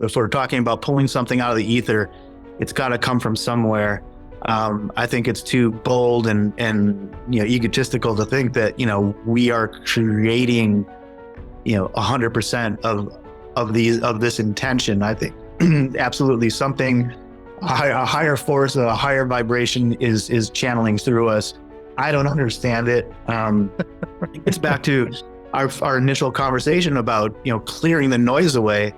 if we're talking about pulling something out of the ether, it's got to come from somewhere. I think it's too bold and egotistical to think that we are creating 100% of this intention. I think absolutely something a higher force, a higher vibration is channeling through us. I don't understand it. It's back to our initial conversation about clearing the noise away.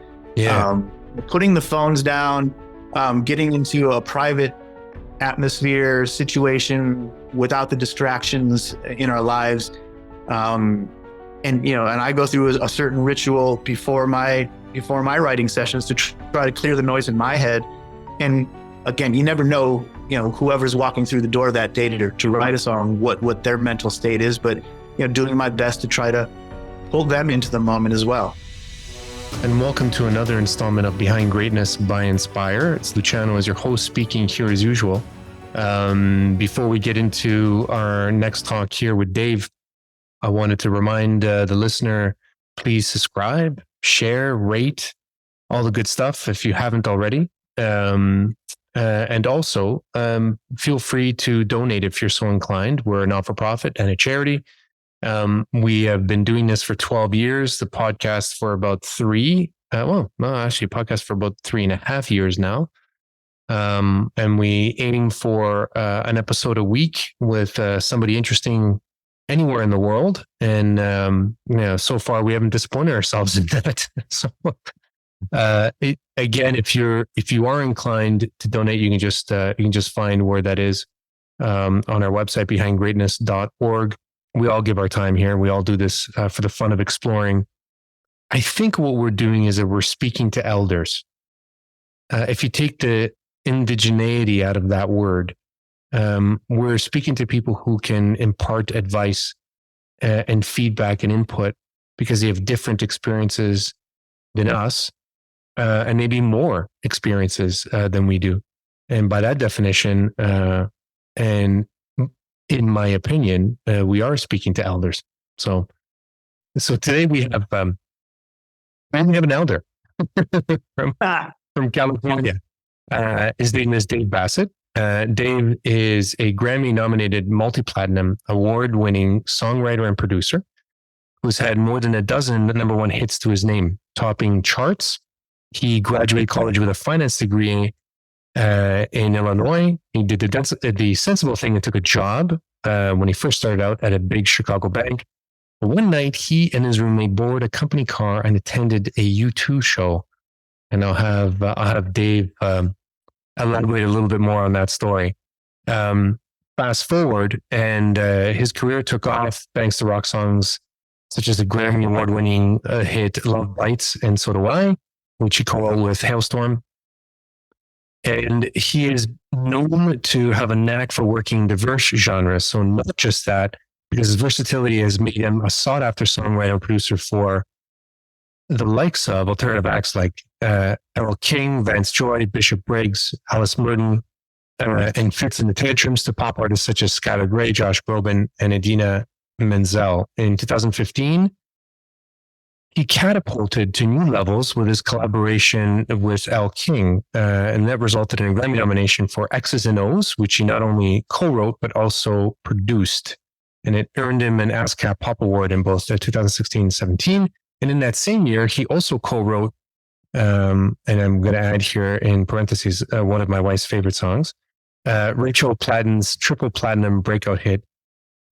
Putting the phones down, getting into a private atmosphere situation without the distractions in our lives. And I go through a certain ritual before my writing sessions to try to clear the noise in my head. And again, you never know, whoever's walking through the door that day to write a song, what their mental state is, but doing my best to try to pull them into the moment as well. And welcome to another installment of Behind Greatness by Inspire. It's Luciano as your host, speaking here as usual. Before we get into our next talk here with Dave, I wanted to remind the listener, please subscribe, share, rate, all the good stuff if you haven't already. And also feel free to donate if you're so inclined. We're a not-for-profit and a charity. We have been doing this for 12 years, the podcast for about podcast for about 3.5 years now. And we aim for an episode a week with somebody interesting anywhere in the world. And so far we haven't disappointed ourselves in that. So again, if you are inclined to donate, you can just find where that is on our website, behindgreatness.org. We all give our time here. We all do this for the fun of exploring. I think what we're doing is that we're speaking to elders. If you take the indigeneity out of that word, we're speaking to people who can impart advice and feedback and input because they have different experiences than us, and maybe more experiences than we do. And by that definition, and in my opinion, we are speaking to elders. So today we have an elder from California. His name is Dave Bassett. Dave is a Grammy-nominated, multi-platinum, award-winning songwriter and producer who's had more than a dozen number one hits to his name, topping charts. He graduated college with a finance degree in Illinois. He did the sensible thing and took a job when he first started out at a big Chicago bank. One night, he and his roommate boarded a company car and attended a U2 show. And I'll have Dave elaborate a little bit more on that story. Fast forward, and his career took off thanks to rock songs such as the Grammy award-winning hit "Love Bites" and "So Do I," which he co-wrote with Hailstorm. And he is known to have a knack for working diverse genres. So not just that, because his versatility has made him a sought-after songwriter and producer for the likes of alternative acts like Elle King, Vance, Bishop Briggs, Alice Merton, and Fits in the Tantrums, to pop artists such as Skylar Grey, Josh Groban, and Idina Menzel. In 2015, he catapulted to new levels with his collaboration with Elle King, and that resulted in a Grammy nomination for X's and O's, which he not only co-wrote, but also produced. And it earned him an ASCAP Pop Award in both 2016 and 17. And in that same year, he also co-wrote, and I'm going to add here in parentheses, one of my wife's favorite songs, Rachel Platten's triple platinum breakout hit,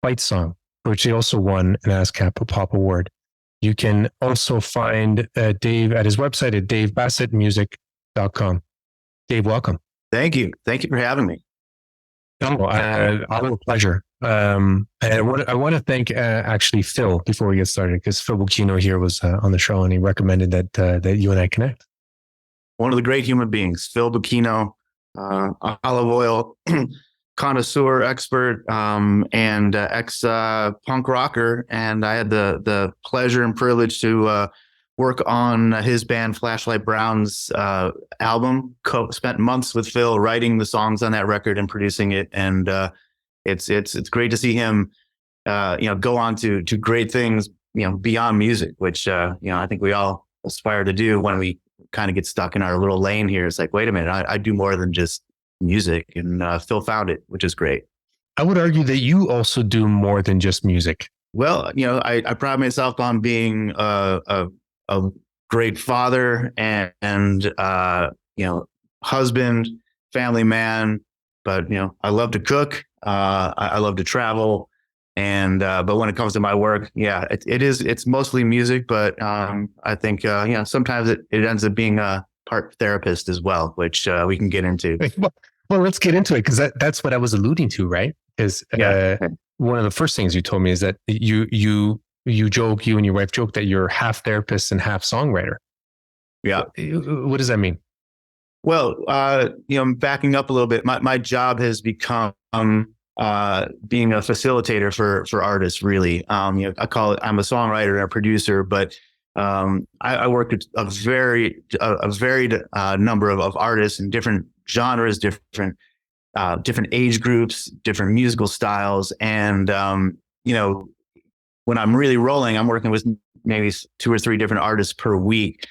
Fight Song, for which he also won an ASCAP Pop Award. You can also find Dave at his website at davebassettmusic.com. Dave, welcome. Thank you. Thank you for having me. Oh, all a pleasure. And I want to thank actually Phil before we get started, because Phil Bocchino here was on the show and he recommended that you and I connect. One of the great human beings, Phil Bocchino, olive oil connoisseur, expert, and ex-punk rocker. And I had the pleasure and privilege to work on his band Flashlight Brown's album. Spent months with Phil writing the songs on that record and producing it. And it's great to see him go on to great things, beyond music, which I think we all aspire to do when we kind of get stuck in our little lane here. It's like, wait a minute, I do more than just music, and Phil found it, which is great. I would argue that you also do more than just music. Well, I pride myself on being a great father and husband, family man. But I love to cook. I love to travel, and but when it comes to my work, it's mostly music. But I think sometimes it ends up being a part therapist as well, which we can get into. Well, let's get into it, because that's what I was alluding to, right? Because one of the first things you told me is that you and your wife joke that you're half therapist and half songwriter. Yeah. What does that mean? Well, backing up a little bit, my job has become being a facilitator for artists, really. I call it, I'm a songwriter and a producer, but I work with a varied number of artists in different genres, different age groups, different musical styles. And, when I'm really rolling, I'm working with maybe 2 or 3 different artists per week.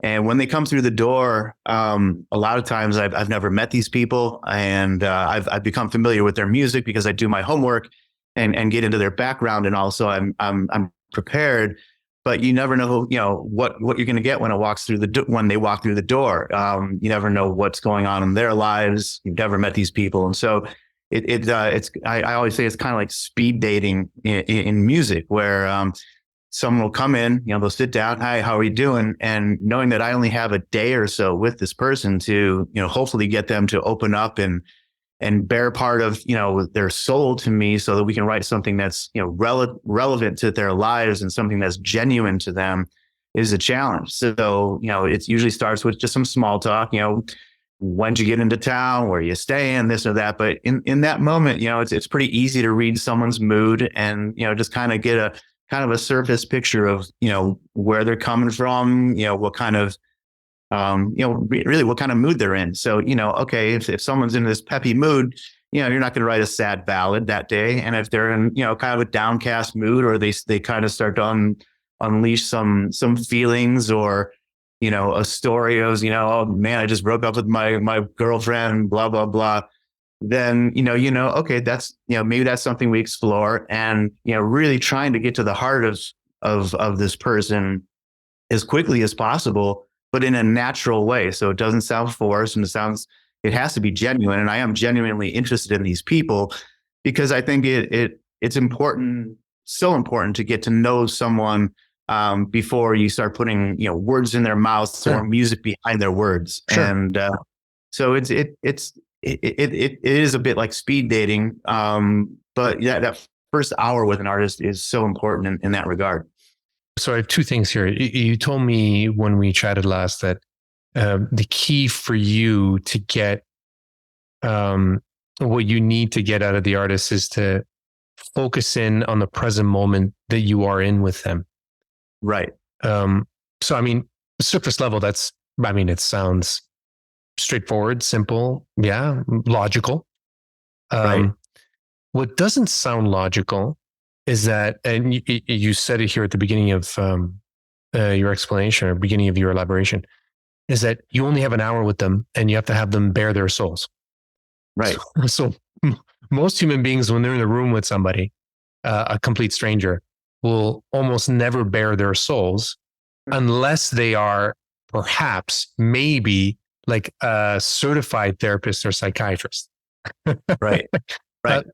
And when they come through the door, a lot of times I've never met these people, and I've become familiar with their music because I do my homework and get into their background, and also I'm prepared. But you never know, what you're going to get when they walk through the door. You never know what's going on in their lives. You've never met these people, and so I always say it's kind of like speed dating in music, where someone will come in, they'll sit down. Hi, how are you doing? And knowing that I only have a day or so with this person to, hopefully get them to open up and bear part of, their soul to me, so that we can write something that's, relevant to their lives and something that's genuine to them, is a challenge. So, it usually starts with just some small talk, when'd you get into town, where you staying, this or that. But in that moment, it's pretty easy to read someone's mood and, just kind of get a surface picture of, where they're coming from, what kind of, really what kind of mood they're in. So, okay, if someone's in this peppy mood, you're not going to write a sad ballad that day. And if they're in, kind of a downcast mood, or they kind of start to unleash some feelings, or, a story of, oh man, I just broke up with my girlfriend, blah, blah, blah. Then, okay, that's, maybe that's something we explore, and, really trying to get to the heart of this person as quickly as possible, but in a natural way. So it doesn't sound forced, and it has to be genuine. And I am genuinely interested in these people, because I think it's important, so important, to get to know someone before you start putting, words in their mouths, or music behind their words. Sure. And so it is a bit like speed dating. But yeah, that first hour with an artist is so important in that regard. So I have 2 things here. You told me when we chatted last that the key for you to get what you need to get out of the artist is to focus in on the present moment that you are in with them. Right. So, I mean, surface level, it sounds straightforward, simple, logical. Right. What doesn't sound logical is that, and you said it here at the beginning of your explanation, or beginning of your elaboration, is that you only have an hour with them, and you have to have them bare their souls. Right. So most human beings, when they're in a room with somebody, a complete stranger, will almost never bare their souls unless they are perhaps, maybe, like a certified therapist or psychiatrist. Right. Right.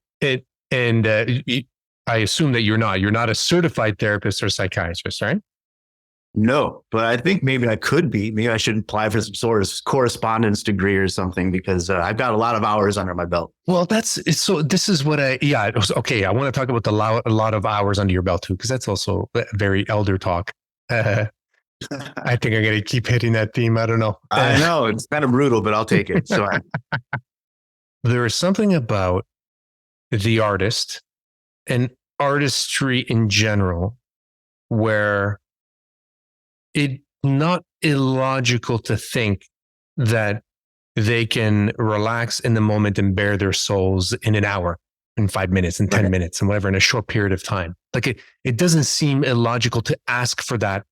I assume that you're not a certified therapist or psychiatrist, right? No, but I think maybe I could be. Maybe I should apply for some sort of correspondence degree or something, because I've got a lot of hours under my belt. Well, so this is what okay. I want to talk about a lot of hours under your belt too, because that's also very elder talk. I think I'm going to keep hitting that theme. I don't know. I know it's kind of brutal, but I'll take it. So there is something about the artist and artistry in general where it's not illogical to think that they can relax in the moment and bare their souls in an hour, in 5 minutes, in 10 minutes, and whatever, in a short period of time. Like it doesn't seem illogical to ask for that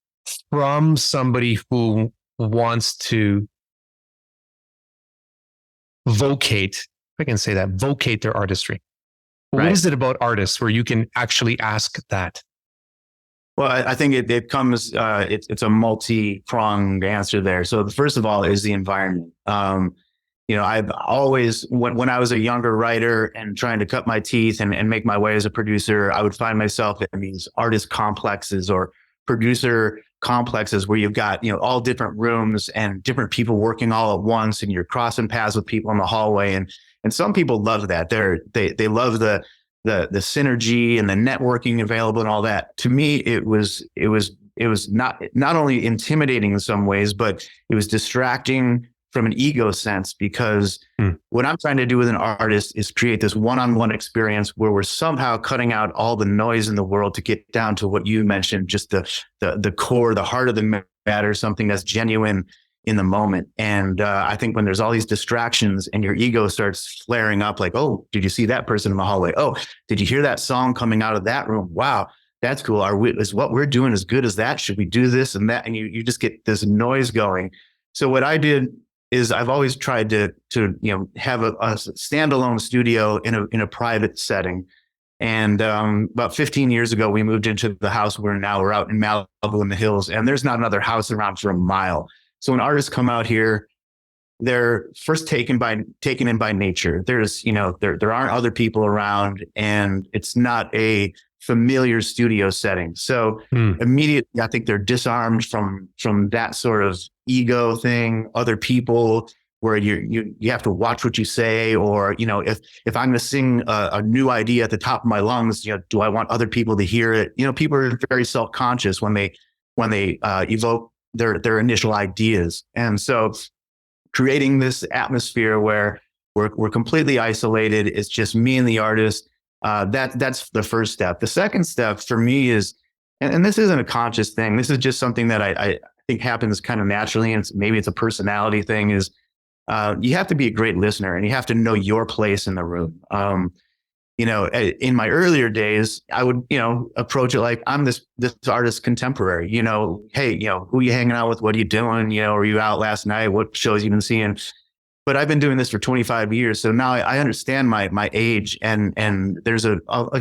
from somebody who wants to vocate, if I can say that, vocate their artistry? Right. What is it about artists where you can actually ask that? Well, I think it comes, it's a multi-pronged answer there. So the first of all is the environment. I've always, when I was a younger writer and trying to cut my teeth and make my way as a producer, I would find myself in these artist complexes or producer complexes where you've got, all different rooms and different people working all at once, and you're crossing paths with people in the hallway. And some people love that. They love the synergy and the networking available and all that. To me, it was not only intimidating in some ways, but it was distracting from an ego sense, because what I'm trying to do with an artist is create this one-on-one experience where we're somehow cutting out all the noise in the world to get down to what you mentioned, just the core, the heart of the matter, something that's genuine in the moment. And I think when there's all these distractions and your ego starts flaring up, like, oh, did you see that person in the hallway? Oh, did you hear that song coming out of that room? Wow, that's cool. Is what we're doing as good as that? Should we do this and that? And you just get this noise going. So what I did is I've always tried to have a standalone studio in a private setting. And about 15 years ago, we moved into the house we're out in Malibu in the hills, and there's not another house around for a mile. So when artists come out here, they're first taken in by nature. There's, there aren't other people around, and it's not a familiar studio setting. So immediately, I think they're disarmed from that sort of ego thing, other people, where you have to watch what you say, or, if I'm going to sing a new idea at the top of my lungs, do I want other people to hear it? People are very self-conscious when they evoke their initial ideas. And so creating this atmosphere where we're completely isolated, it's just me and the artist. That's the first step. The second step for me is, and this isn't a conscious thing, this is just something that I think happens kind of naturally, and maybe it's a personality thing, is you have to be a great listener, and you have to know your place in the room. In my earlier days, I would, approach it like, I'm this artist's contemporary, hey, who are you hanging out with? What are you doing? Were you out last night? What shows you been seeing? But I've been doing this for 25 years. So now I understand my age, and there's a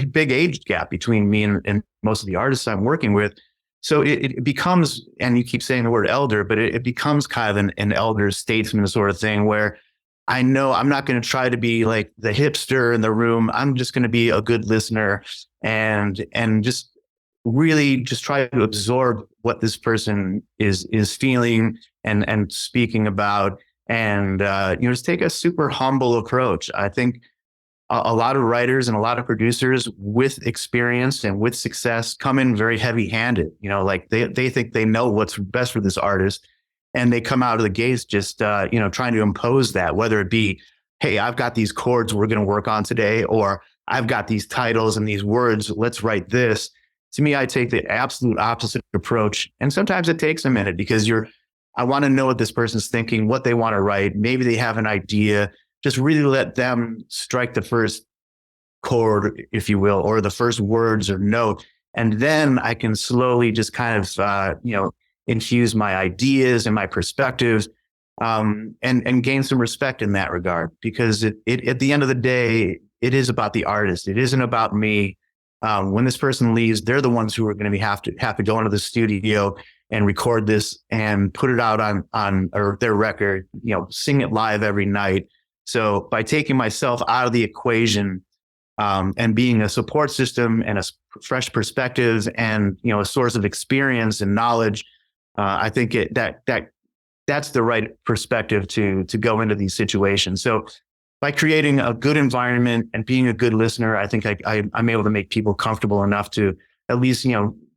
big age gap between me and most of the artists I'm working with. So it becomes, and you keep saying the word elder, but it becomes kind of an elder statesman sort of thing, where I know I'm not going to try to be like the hipster in the room. I'm just going to be a good listener and just really just try to absorb what this person is feeling and speaking about. And, just take a super humble approach. I think a lot of writers and a lot of producers with experience and with success come in very heavy handed, like they think they know what's best for this artist. And they come out of the gates just, trying to impose that, whether it be, hey, I've got these chords we're going to work on today, or I've got these titles and these words, let's write this. To me, I take the absolute opposite approach. And sometimes it takes a minute, because I want to know what this person's thinking, what they want to write. Maybe they have an idea. Just really let them strike the first chord, if you will, or the first words or note. And then I can slowly just kind of, infuse my ideas and my perspectives, and gain some respect in that regard. Because it at the end of the day, it is about the artist. It isn't about me. When this person leaves, they're the ones who are going to have to go into the studio and record this and put it out on or their record, sing it live every night. So by taking myself out of the equation, and being a support system and a fresh perspective and, a source of experience and knowledge, I think that's the right perspective to go into these situations. So by creating a good environment and being a good listener, I think I'm able to make people comfortable enough to at least,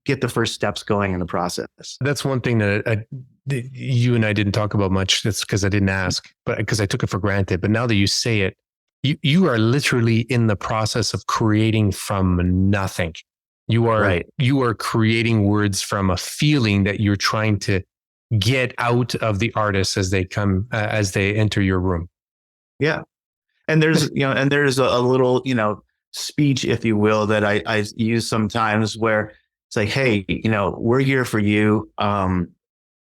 get the first steps going in the process. That's one thing that you and I didn't talk about much. That's because I didn't ask, but because I took it for granted. But now that you say it, you are literally in the process of creating from nothing. You are right. You are creating words from a feeling that you're trying to get out of the artist as they enter your room. Yeah. And there's, a little, speech, if you will, that I use sometimes, where it's like, hey, we're here for you.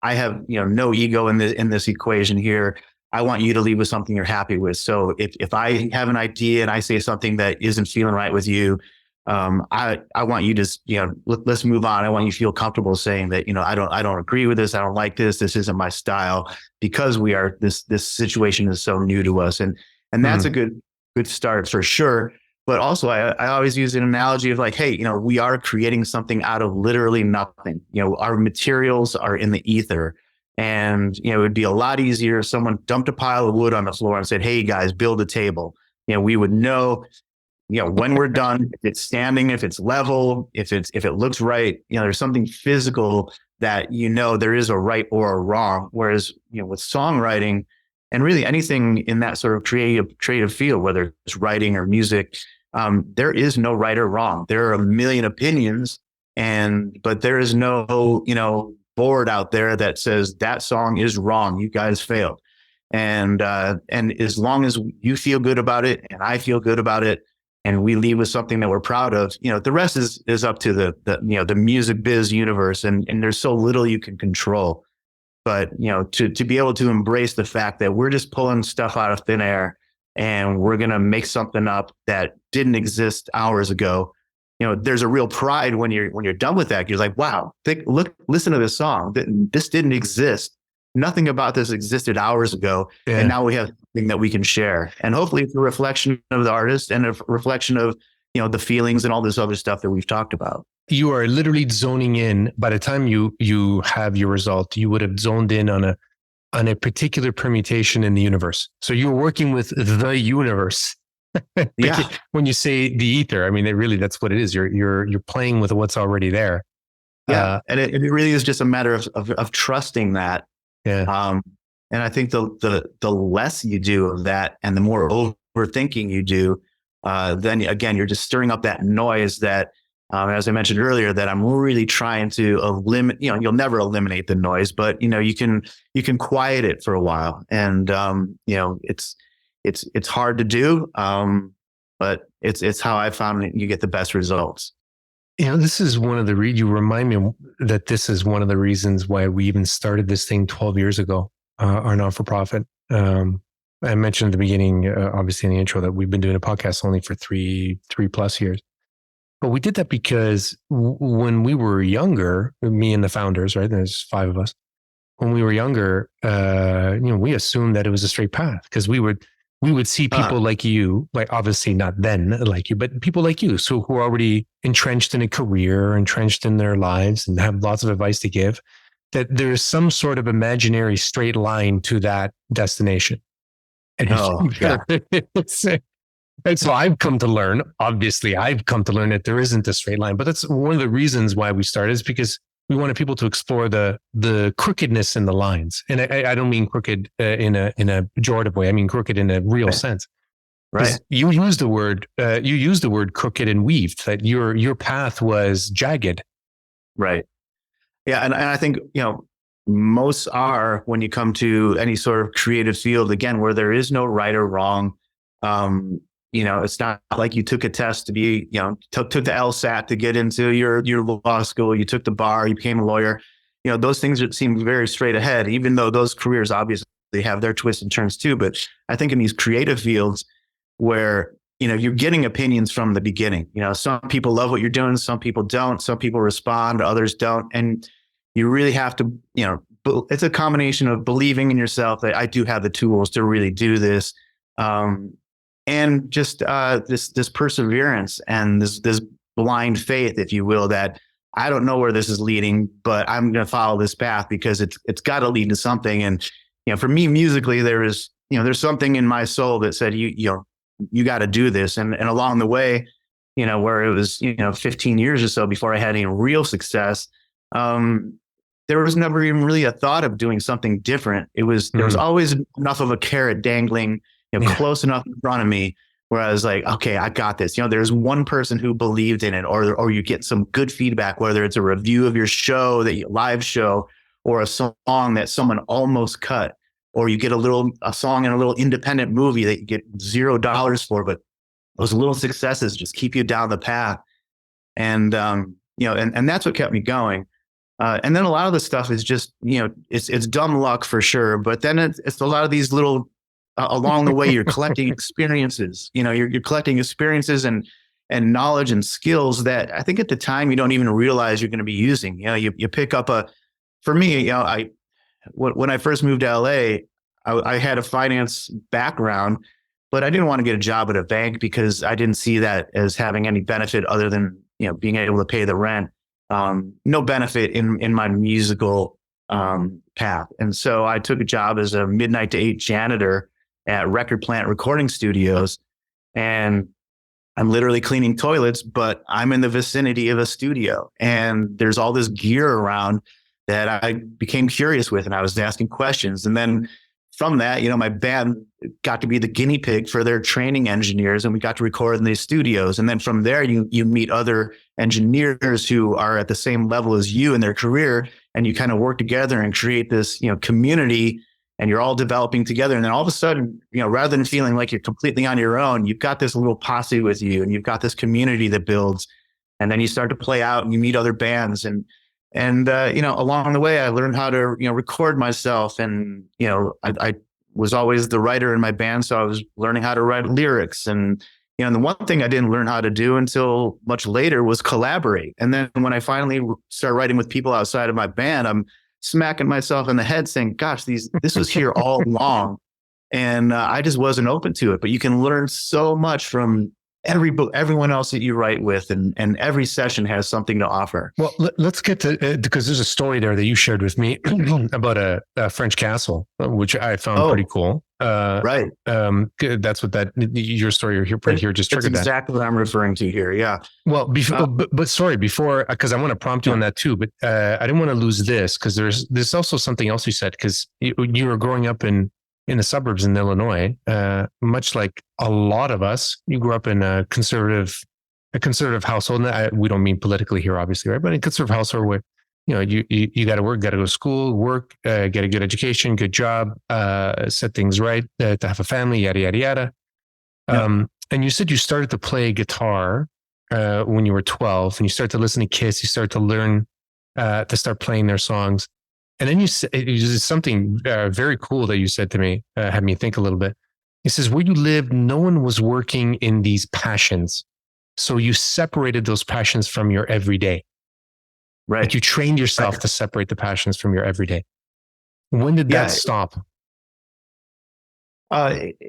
I have, no ego in this equation here. I want you to leave with something you're happy with. So if I have an idea and I say something that isn't feeling right with you, I want you to, let's move on. I want you to feel comfortable saying that, I don't agree with this. I don't like this. This isn't my style, because this situation is so new to us. And that's a good start for sure. But also I always use an analogy of like, hey, we are creating something out of literally nothing. Our materials are in the ether. And, it would be a lot easier if someone dumped a pile of wood on the floor and said, hey guys, build a table. We would know, when we're done, if it's standing, if it's level, if it looks right, there's something physical that, there is a right or a wrong. Whereas, with songwriting and really anything in that sort of creative field, whether it's writing or music, there is no right or wrong. There are a million opinions, but there is no, board out there that says that song is wrong. You guys failed. And as long as you feel good about it and I feel good about it, and we leave with something that we're proud of, the rest is up to the music biz universe. And there's so little you can control. But, to be able to embrace the fact that we're just pulling stuff out of thin air and we're going to make something up that didn't exist hours ago. There's a real pride when you're done with that. You're like, wow, listen to this song. This didn't exist. Nothing about this existed hours ago. Yeah. And now we have something that we can share. And hopefully it's a reflection of the artist and a reflection of, the feelings and all this other stuff that we've talked about. You are literally zoning in. By the time you have your result, you would have zoned in on a particular permutation in the universe. So you're working with the universe. Yeah. When you say the ether, I mean, that's what it is. You're playing with what's already there. Yeah. And it really is just a matter of trusting that. Yeah. And I think the less you do of that and the more overthinking you do, then again, you're just stirring up that noise that, as I mentioned earlier, that I'm really trying to eliminate. You'll never eliminate the noise, but you can quiet it for a while. And it's hard to do, but it's how I found that you get the best results. This is one of the you remind me that this is one of the reasons why we even started this thing 12 years ago, our not-for-profit. I mentioned at the beginning, obviously in the intro, that we've been doing a podcast only for three plus years. But we did that because when we were younger, me and the founders, right? There's 5 of us. When we were younger, we assumed that it was a straight path because we would see people like you, like obviously not then like you, but people like you, so who are already entrenched in a career, entrenched in their lives, and have lots of advice to give. That there's some sort of imaginary straight line to that destination. And and so I've come to learn, that there isn't a straight line, but that's one of the reasons why we started, is because we wanted people to explore the crookedness in the lines. And I don't mean crooked in a pejorative way. I mean crooked in a real sense. Right. You used the word crooked and weaved, that your path was jagged. Right. Yeah. And I think, most are, when you come to any sort of creative field, again, where there is no right or wrong. It's not like you took a test to be, took the LSAT to get into your law school. You took the bar, you became a lawyer. Those things seem very straight ahead, even though those careers obviously have their twists and turns too. But I think in these creative fields where, you're getting opinions from the beginning, some people love what you're doing. Some people don't. Some people respond, others don't. And you really have to, it's a combination of believing in yourself that I do have the tools to really do this. And just this perseverance and this blind faith, if you will, that I don't know where this is leading, but I'm going to follow this path because it's got to lead to something. And for me, musically, there's something in my soul that said you got to do this. And along the way, where it was 15 years or so before I had any real success, there was never even really a thought of doing something different. There was always enough of a carrot dangling close enough in front of me where I was like, okay, I got this. There's one person who believed in it, or you get some good feedback, whether it's a review of your show, live show, or a song that someone almost cut, or you get a song in a little independent movie that you get $0 for, but those little successes just keep you down the path. And, and that's what kept me going. And then a lot of the stuff is just, it's dumb luck for sure. But then it's a lot of these little, along the way, you're collecting experiences, you're collecting experiences and knowledge and skills that I think at the time you don't even realize you're going to be using. You pick up for me, when I first moved to LA, I had a finance background, but I didn't want to get a job at a bank because I didn't see that as having any benefit other than, being able to pay the rent. No benefit in my musical path. And so I took a job as a midnight to 8 janitor at Record Plant recording studios. And I'm literally cleaning toilets, but I'm in the vicinity of a studio. And there's all this gear around that I became curious with, and I was asking questions. And then from that, my band got to be the guinea pig for their training engineers, and we got to record in these studios. And then from there, you meet other engineers who are at the same level as you in their career, and you kind of work together and create this, community, and you're all developing together. And then all of a sudden, rather than feeling like you're completely on your own, you've got this little posse with you, and you've got this community that builds. And then you start to play out and you meet other bands. And along the way, I learned how to, record myself. And, I was always the writer in my band. So I was learning how to write lyrics. And, and the one thing I didn't learn how to do until much later was collaborate. And then when I finally started writing with people outside of my band, I'm smacking myself in the head saying, gosh, this was here all along. And I just wasn't open to it. But you can learn so much from everyone else that you write with, and every session has something to offer. Well, let's get to, because there's a story there that you shared with me about a French castle, which I found pretty cool. Right. That's what your story right here just triggered. That's exactly what I'm referring to here. Yeah. Well, before, because I want to prompt you on that too, but I didn't want to lose this, because there's also something else you said, because you were growing up in the suburbs in Illinois, much like a lot of us. You grew up in a conservative household. And we don't mean politically here, obviously, right? But in a conservative household where, you got to work, got to go to school, work, get a good education, good job, set things right, to have a family, yada, yada, yada. Yeah. And you said you started to play guitar when you were 12, and you started to listen to Kiss, you started to learn to start playing their songs. And then it was something very cool that you said to me, had me think a little bit. He says, where you lived, no one was working in these passions. So you separated those passions from your everyday. Right. Like you trained yourself to separate the passions from your everyday. When did that stop? It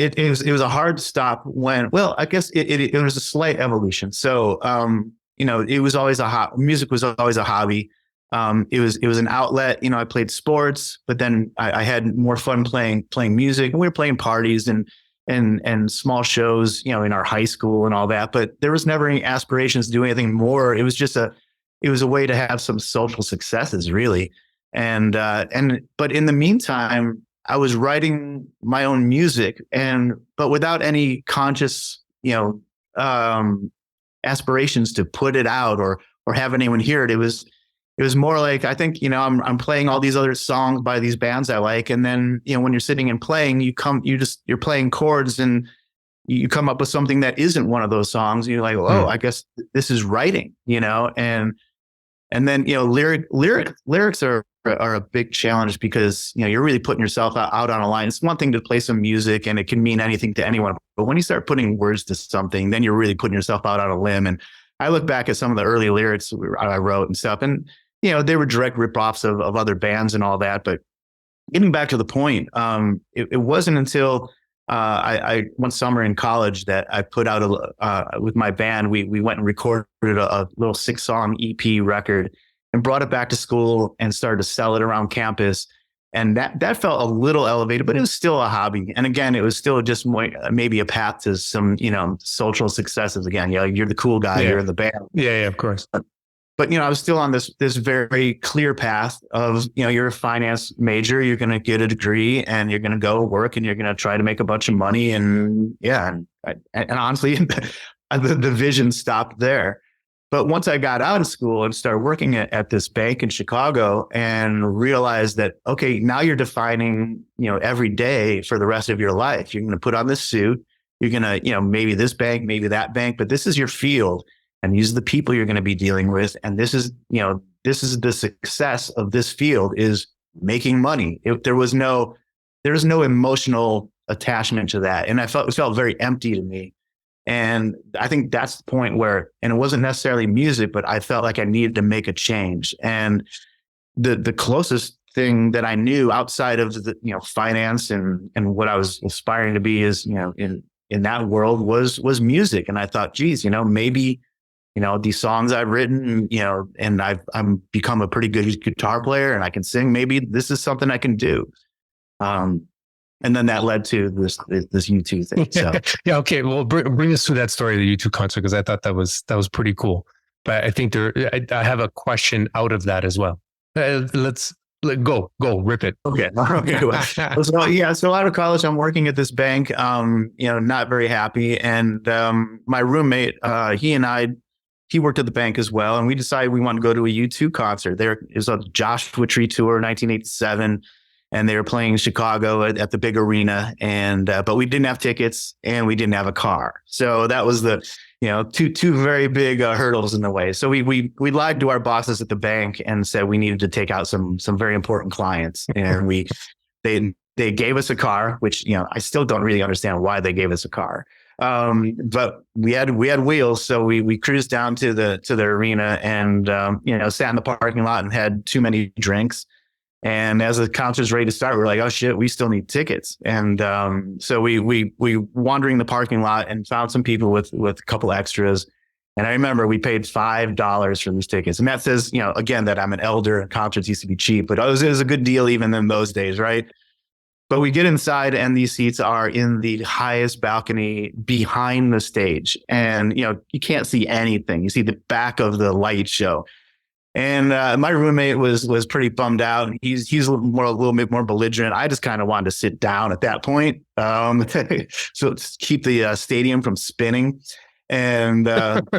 was a hard stop when, well, I guess it was a slight evolution. So, it was always music was always a hobby. It was an outlet. I played sports, but then I had more fun playing music, and we were playing parties and small shows, in our high school and all that. But there was never any aspirations to do anything more. It was just it was a way to have some social successes, really. But in the meantime, I was writing my own music, but without any conscious, aspirations to put it out or have anyone hear it. It was more like, I think, I'm playing all these other songs by these bands I like. And then, when you're sitting and playing, you're playing chords and you come up with something that isn't one of those songs. And you're like, I guess this is writing, and then, lyrics are a big challenge because, you're really putting yourself out on a line. It's one thing to play some music and it can mean anything to anyone. But when you start putting words to something, then you're really putting yourself out on a limb. And I look back at some of the early lyrics I wrote and stuff, and they were direct ripoffs of other bands and all that. But getting back to the point, it wasn't until I one summer in college that I put out with my band. We went and recorded a little 6-song EP record and brought it back to school and started to sell it around campus. And that felt a little elevated, but it was still a hobby. And again, it was still just maybe a path to some, social successes. Again, you're the cool guy, you're in the band. Yeah, of course. But, I was still on this very clear path of, you're a finance major, you're going to get a degree and you're going to go work and you're going to try to make a bunch of money. And honestly, the vision stopped there. But once I got out of school and started working at this bank in Chicago and realized that, okay, now you're defining, every day for the rest of your life. You're going to put on this suit. You're going to, maybe this bank, maybe that bank, but this is your field. And these are the people you're going to be dealing with. And this is, this is the success of this field, is making money. There's no emotional attachment to that. And it felt very empty to me. And I think that's the point where, and it wasn't necessarily music, but I felt like I needed to make a change. And the closest thing that I knew outside of the, finance and what I was aspiring to be is, in that world was music. And I thought, geez, maybe, these songs I've written, and I'm become a pretty good guitar player and I can sing. Maybe this is something I can do. And then that led to this U2 thing. So yeah, okay. Well, bring us through that story of the U2 concert, because I thought that was pretty cool. But I think I have a question out of that as well. Let's go rip it. Okay. So out of college, I'm working at this bank. Not very happy, and my roommate, he worked at the bank as well, and we decided we wanted to go to a U2 concert. There is a Joshua Tree tour, 1987. And they were playing in Chicago at the big arena, but we didn't have tickets and we didn't have a car. So that was the, two very big hurdles in the way. So we lied to our bosses at the bank and said we needed to take out some very important clients, and they gave us a car, which I still don't really understand why they gave us a car. But we had wheels, so we cruised down to the arena and sat in the parking lot and had too many drinks. And as the concert was ready to start, we were like, oh shit, we still need tickets. And so we wandering the parking lot and found some people with a couple extras. And I remember we paid $5 for these tickets. And that says, again, that I'm an elder and concerts used to be cheap, but it was a good deal even in those days, right? But we get inside and these seats are in the highest balcony behind the stage. And, you can't see anything. You see the back of the light show. And my roommate was pretty bummed out. He's a little bit more belligerent. I just kind of wanted to sit down at that point, so to keep the stadium from spinning. And but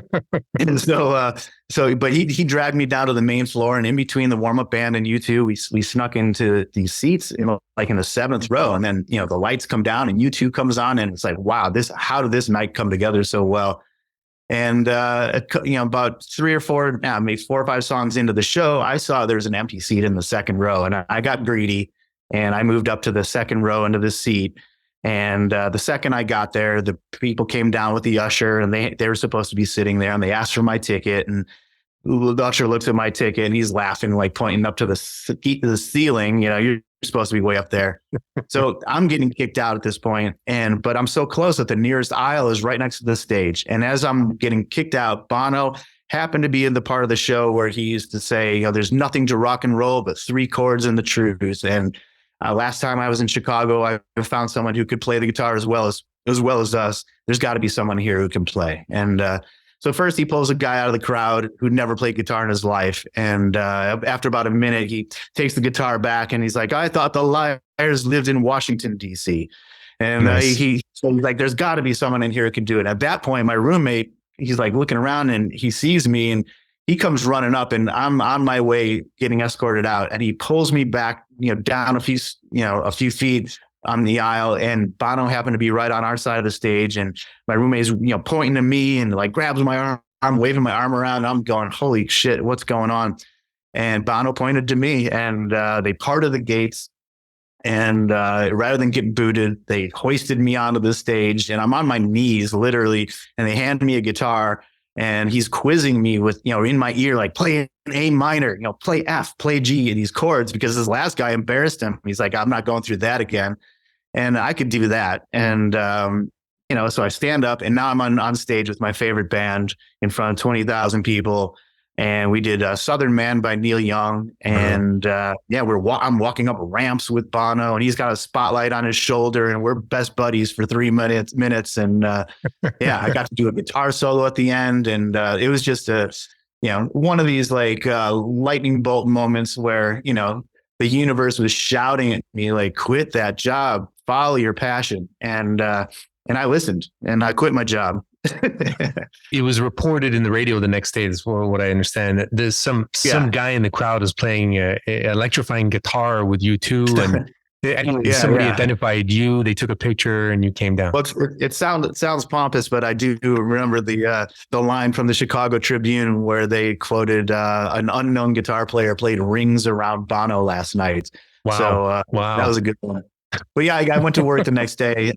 he dragged me down to the main floor, and in between the warm up band and U2, we snuck into these seats, like in the 7th row. And then the lights come down and U2 comes on, and it's like, wow, how did this night come together so well? And, about 3 or 4, maybe 4 or 5 songs into the show, I saw there's an empty seat in the 2nd row, and I got greedy and I moved up to the 2nd row into the seat. And the second I got there, the people came down with the usher, and they were supposed to be sitting there, and they asked for my ticket. And the usher looks at my ticket and he's laughing, like pointing up to the ceiling. You're supposed to be way up there. So I'm getting kicked out at this point. But I'm so close that the nearest aisle is right next to the stage. And as I'm getting kicked out, Bono happened to be in the part of the show where he used to say, there's nothing to rock and roll but 3 chords and the truth. And last time I was in Chicago, I found someone who could play the guitar as well as us. There's got to be someone here who can play. And so first he pulls a guy out of the crowd who'd never played guitar in his life. And after about a minute, he takes the guitar back and he's like, I thought the Liars lived in Washington, D.C. And Nice. he's like, there's got to be someone in here who can do it. At that point, my roommate, he's like looking around and he sees me and he comes running up, and I'm on my way getting escorted out. And he pulls me back, down a few feet on the aisle, and Bono happened to be right on our side of the stage, and my roommate's pointing to me and like grabs my arm, waving my arm around. I'm going, holy shit, what's going on? And Bono pointed to me, and they parted the gates, and rather than getting booted, they hoisted me onto the stage, and I'm on my knees literally, and they hand me a guitar, and he's quizzing me with in my ear, like, play an A minor, play F, play G, and these chords, because this last guy embarrassed him. He's like, I'm not going through that again. And I could do that. And, so I stand up, and now I'm on stage with my favorite band in front of 20,000 people. And we did Southern Man by Neil Young. And I'm walking up ramps with Bono, and he's got a spotlight on his shoulder, and we're best buddies for 3 minutes. And I got to do a guitar solo at the end. And it was just one of these like lightning bolt moments where, the universe was shouting at me, like, quit that job, follow your passion. And I listened, and I quit my job. It was reported in the radio the next day, is what I understand. That there's some guy in the crowd is playing a electrifying guitar with U2, and Anyway, Yeah, somebody yeah. identified you. They took a picture, and you came down. Well, it sounds pompous, but I do remember the line from the Chicago Tribune where they quoted an unknown guitar player played rings around Bono last night. Wow, So that wow. was a good one. But yeah, I went to work the next day,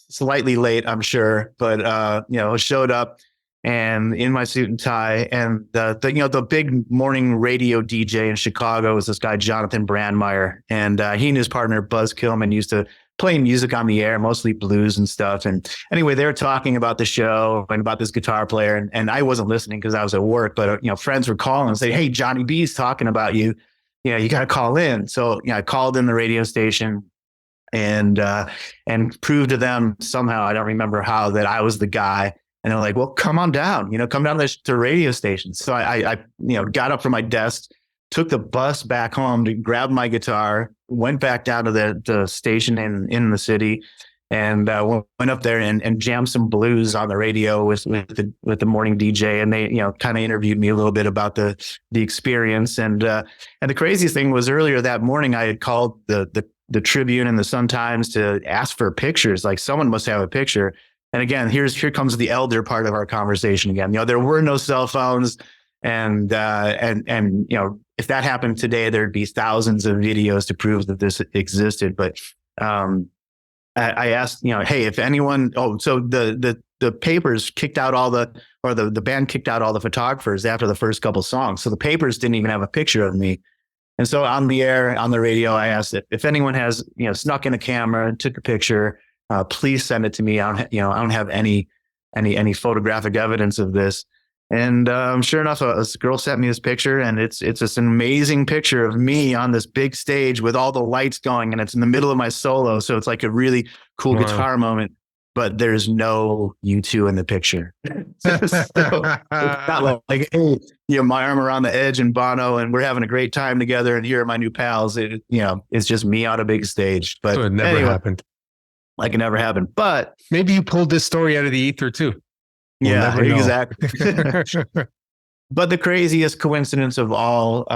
slightly late, I'm sure, but showed up and in my suit and tie. And the big morning radio DJ in Chicago was this guy Jonathan Brandmeier, and he and his partner Buzz Killman used to play music on the air, mostly blues and stuff. And anyway, they were talking about the show and about this guitar player, and I wasn't listening because I was at work. But friends were calling and say, "Hey, Johnny B's talking about you. Yeah, you got to call in." So I called in the radio station and proved to them somehow, I don't remember how, that I was the guy. And they're like, "Well, come on down, come down to the radio station." So I got up from my desk, took the bus back home to grab my guitar, went back down to the station in the city, and went up there and jammed some blues on the radio with the morning DJ. And they kind of interviewed me a little bit about the experience. And the craziest thing was, earlier that morning I had called the Tribune and the Sun-Times to ask for pictures. Like, someone must have a picture. And again, here comes the elder part of our conversation again. There were no cell phones, and if that happened today, there'd be thousands of videos to prove that this existed. But I asked, hey, if anyone, so the papers kicked out the band kicked out all the photographers after the first couple songs. So the papers didn't even have a picture of me. And so on the air, on the radio, I asked if anyone has, snuck in a camera, took a picture, please send it to me. I don't have any photographic evidence of this. And sure enough, a girl sent me this picture, and it's just an amazing picture of me on this big stage with all the lights going, and it's in the middle of my solo. So it's like a really cool guitar moment, but there's no U2 in the picture. So it's not like, hey, my arm around the edge and Bono, and we're having a great time together, and here are my new pals. It's just me on a big stage. But so it never happened. Like it never happened. But maybe you pulled this story out of the ether too. Yeah, exactly. But the craziest coincidence of all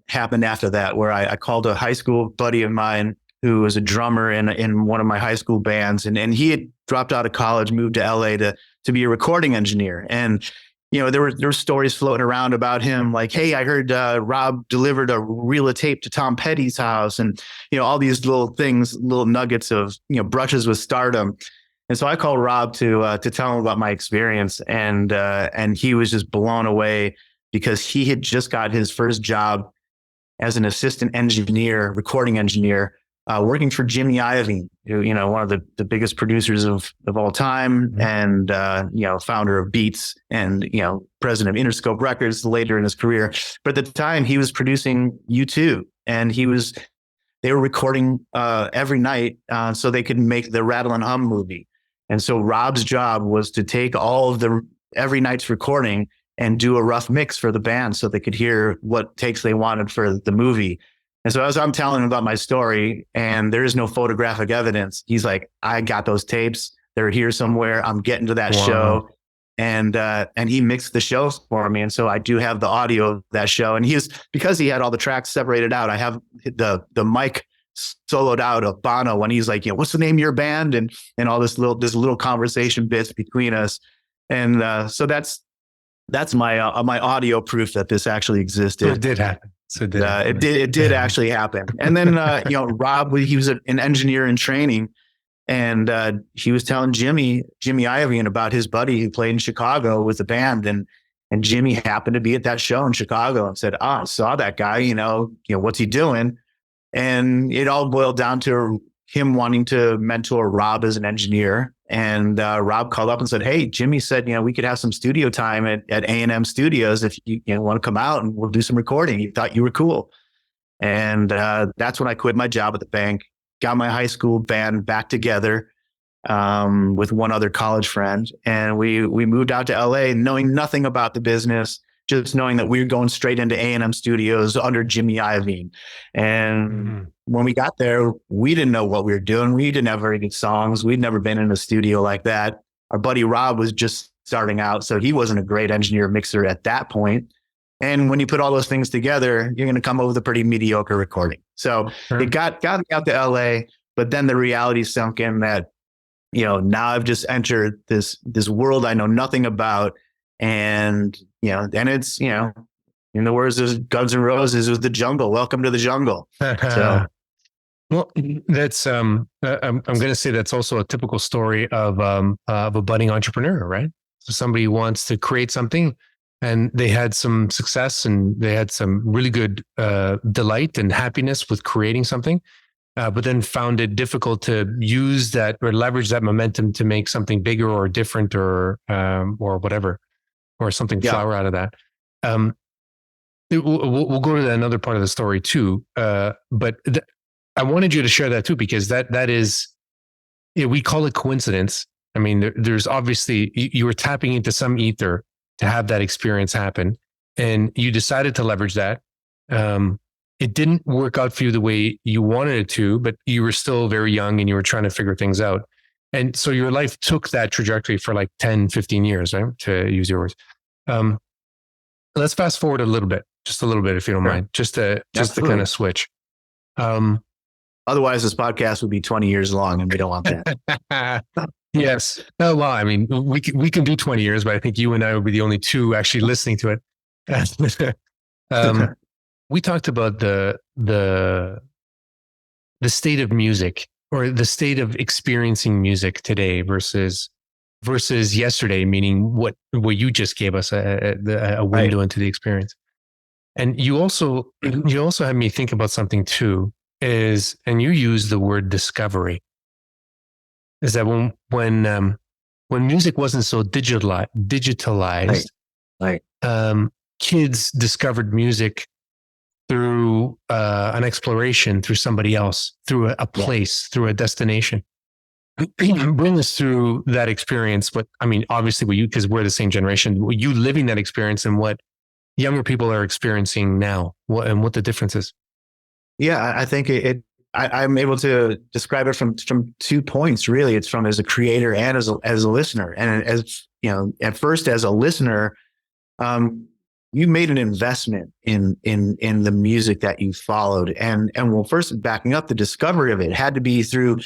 happened after that, where I called a high school buddy of mine who was a drummer in one of my high school bands, and he had dropped out of college, moved to LA to be a recording engineer. And there were stories floating around about him, like, hey, I heard Rob delivered a reel of tape to Tom Petty's house, and all these little things, little nuggets of brushes with stardom. And so I called Rob to tell him about my experience, and he was just blown away, because he had just got his first job as an assistant engineer, recording engineer, working for Jimmy Iovine, who one of the biggest producers of all time, and founder of Beats, and president of Interscope Records later in his career. But at the time, he was producing U2, and they were recording every night so they could make the Rattle and Hum movie. And so Rob's job was to take all of every night's recording and do a rough mix for the band so they could hear what takes they wanted for the movie. And so as I'm telling him about my story, and there is no photographic evidence, he's like, I got those tapes. They're here somewhere. I'm getting to that show. And he mixed the show for me. And so I do have the audio of that show. And because he had all the tracks separated out, I have the mic soloed out of Bono when he's like, what's the name of your band? And all this little conversation bits between us. And so that's my audio proof that this actually existed. So it did happen. It did actually happen. And then Rob, he was an engineer in training, and he was telling Jimmy Iovine about his buddy who played in Chicago with the band, and Jimmy happened to be at that show in Chicago and said, I saw that guy, what's he doing? And it all boiled down to him wanting to mentor Rob as an engineer. And Rob called up and said, hey, Jimmy said, we could have some studio time at A&M Studios if you want to come out, and we'll do some recording. He thought you were cool. And that's when I quit my job at the bank, got my high school band back together with one other college friend. And we moved out to LA knowing nothing about the business, just knowing that we were going straight into A&M Studios under Jimmy Iovine. And when we got there, we didn't know what we were doing. We didn't have very good songs. We'd never been in a studio like that. Our buddy Rob was just starting out, so he wasn't a great engineer mixer at that point. And when you put all those things together, you're going to come up with a pretty mediocre recording. So it got me out to LA, but then the reality sunk in that, now I've just entered this world I know nothing about. And, then it's, in the words of Guns N' Roses, it was the jungle. Welcome to the jungle. So, well, that's I'm going to say that's also a typical story of a budding entrepreneur, right? So somebody wants to create something, and they had some success, and they had some really good delight and happiness with creating something, but then found it difficult to use that or leverage that momentum to make something bigger or different or whatever, or something flower out of that. We'll go to another part of the story too, but I wanted you to share that too, because that is, we call it coincidence. I mean, there's obviously, you were tapping into some ether to have that experience happen, and you decided to leverage that. It didn't work out for you the way you wanted it to, but you were still very young and you were trying to figure things out. And so your life took that trajectory for like 10, 15 years, right? To use your words. Let's fast forward a little bit, just a little bit, if you don't mind, just to kind of switch. Otherwise, this podcast would be 20 years long, and we don't want that. Yes. Oh, well, I mean, we can do 20 years, but I think you and I would be the only two actually listening to it. We talked about the state of music, or the state of experiencing music today versus yesterday, meaning what you just gave us a window into the experience. And you also had me think about something too, and you use the word discovery. Is that when music wasn't so digitalized, kids discovered music through an exploration, through somebody else, through a place, through a destination. Bring us through that experience. But I mean, obviously, because we're the same generation, you living that experience and what younger people are experiencing now, and what the difference is. Yeah, I think I'm able to describe it from 2 points. Really, it's from as a creator and as a listener. And as at first as a listener, you made an investment in the music that you followed, and well, first backing up the discovery of it had to be through,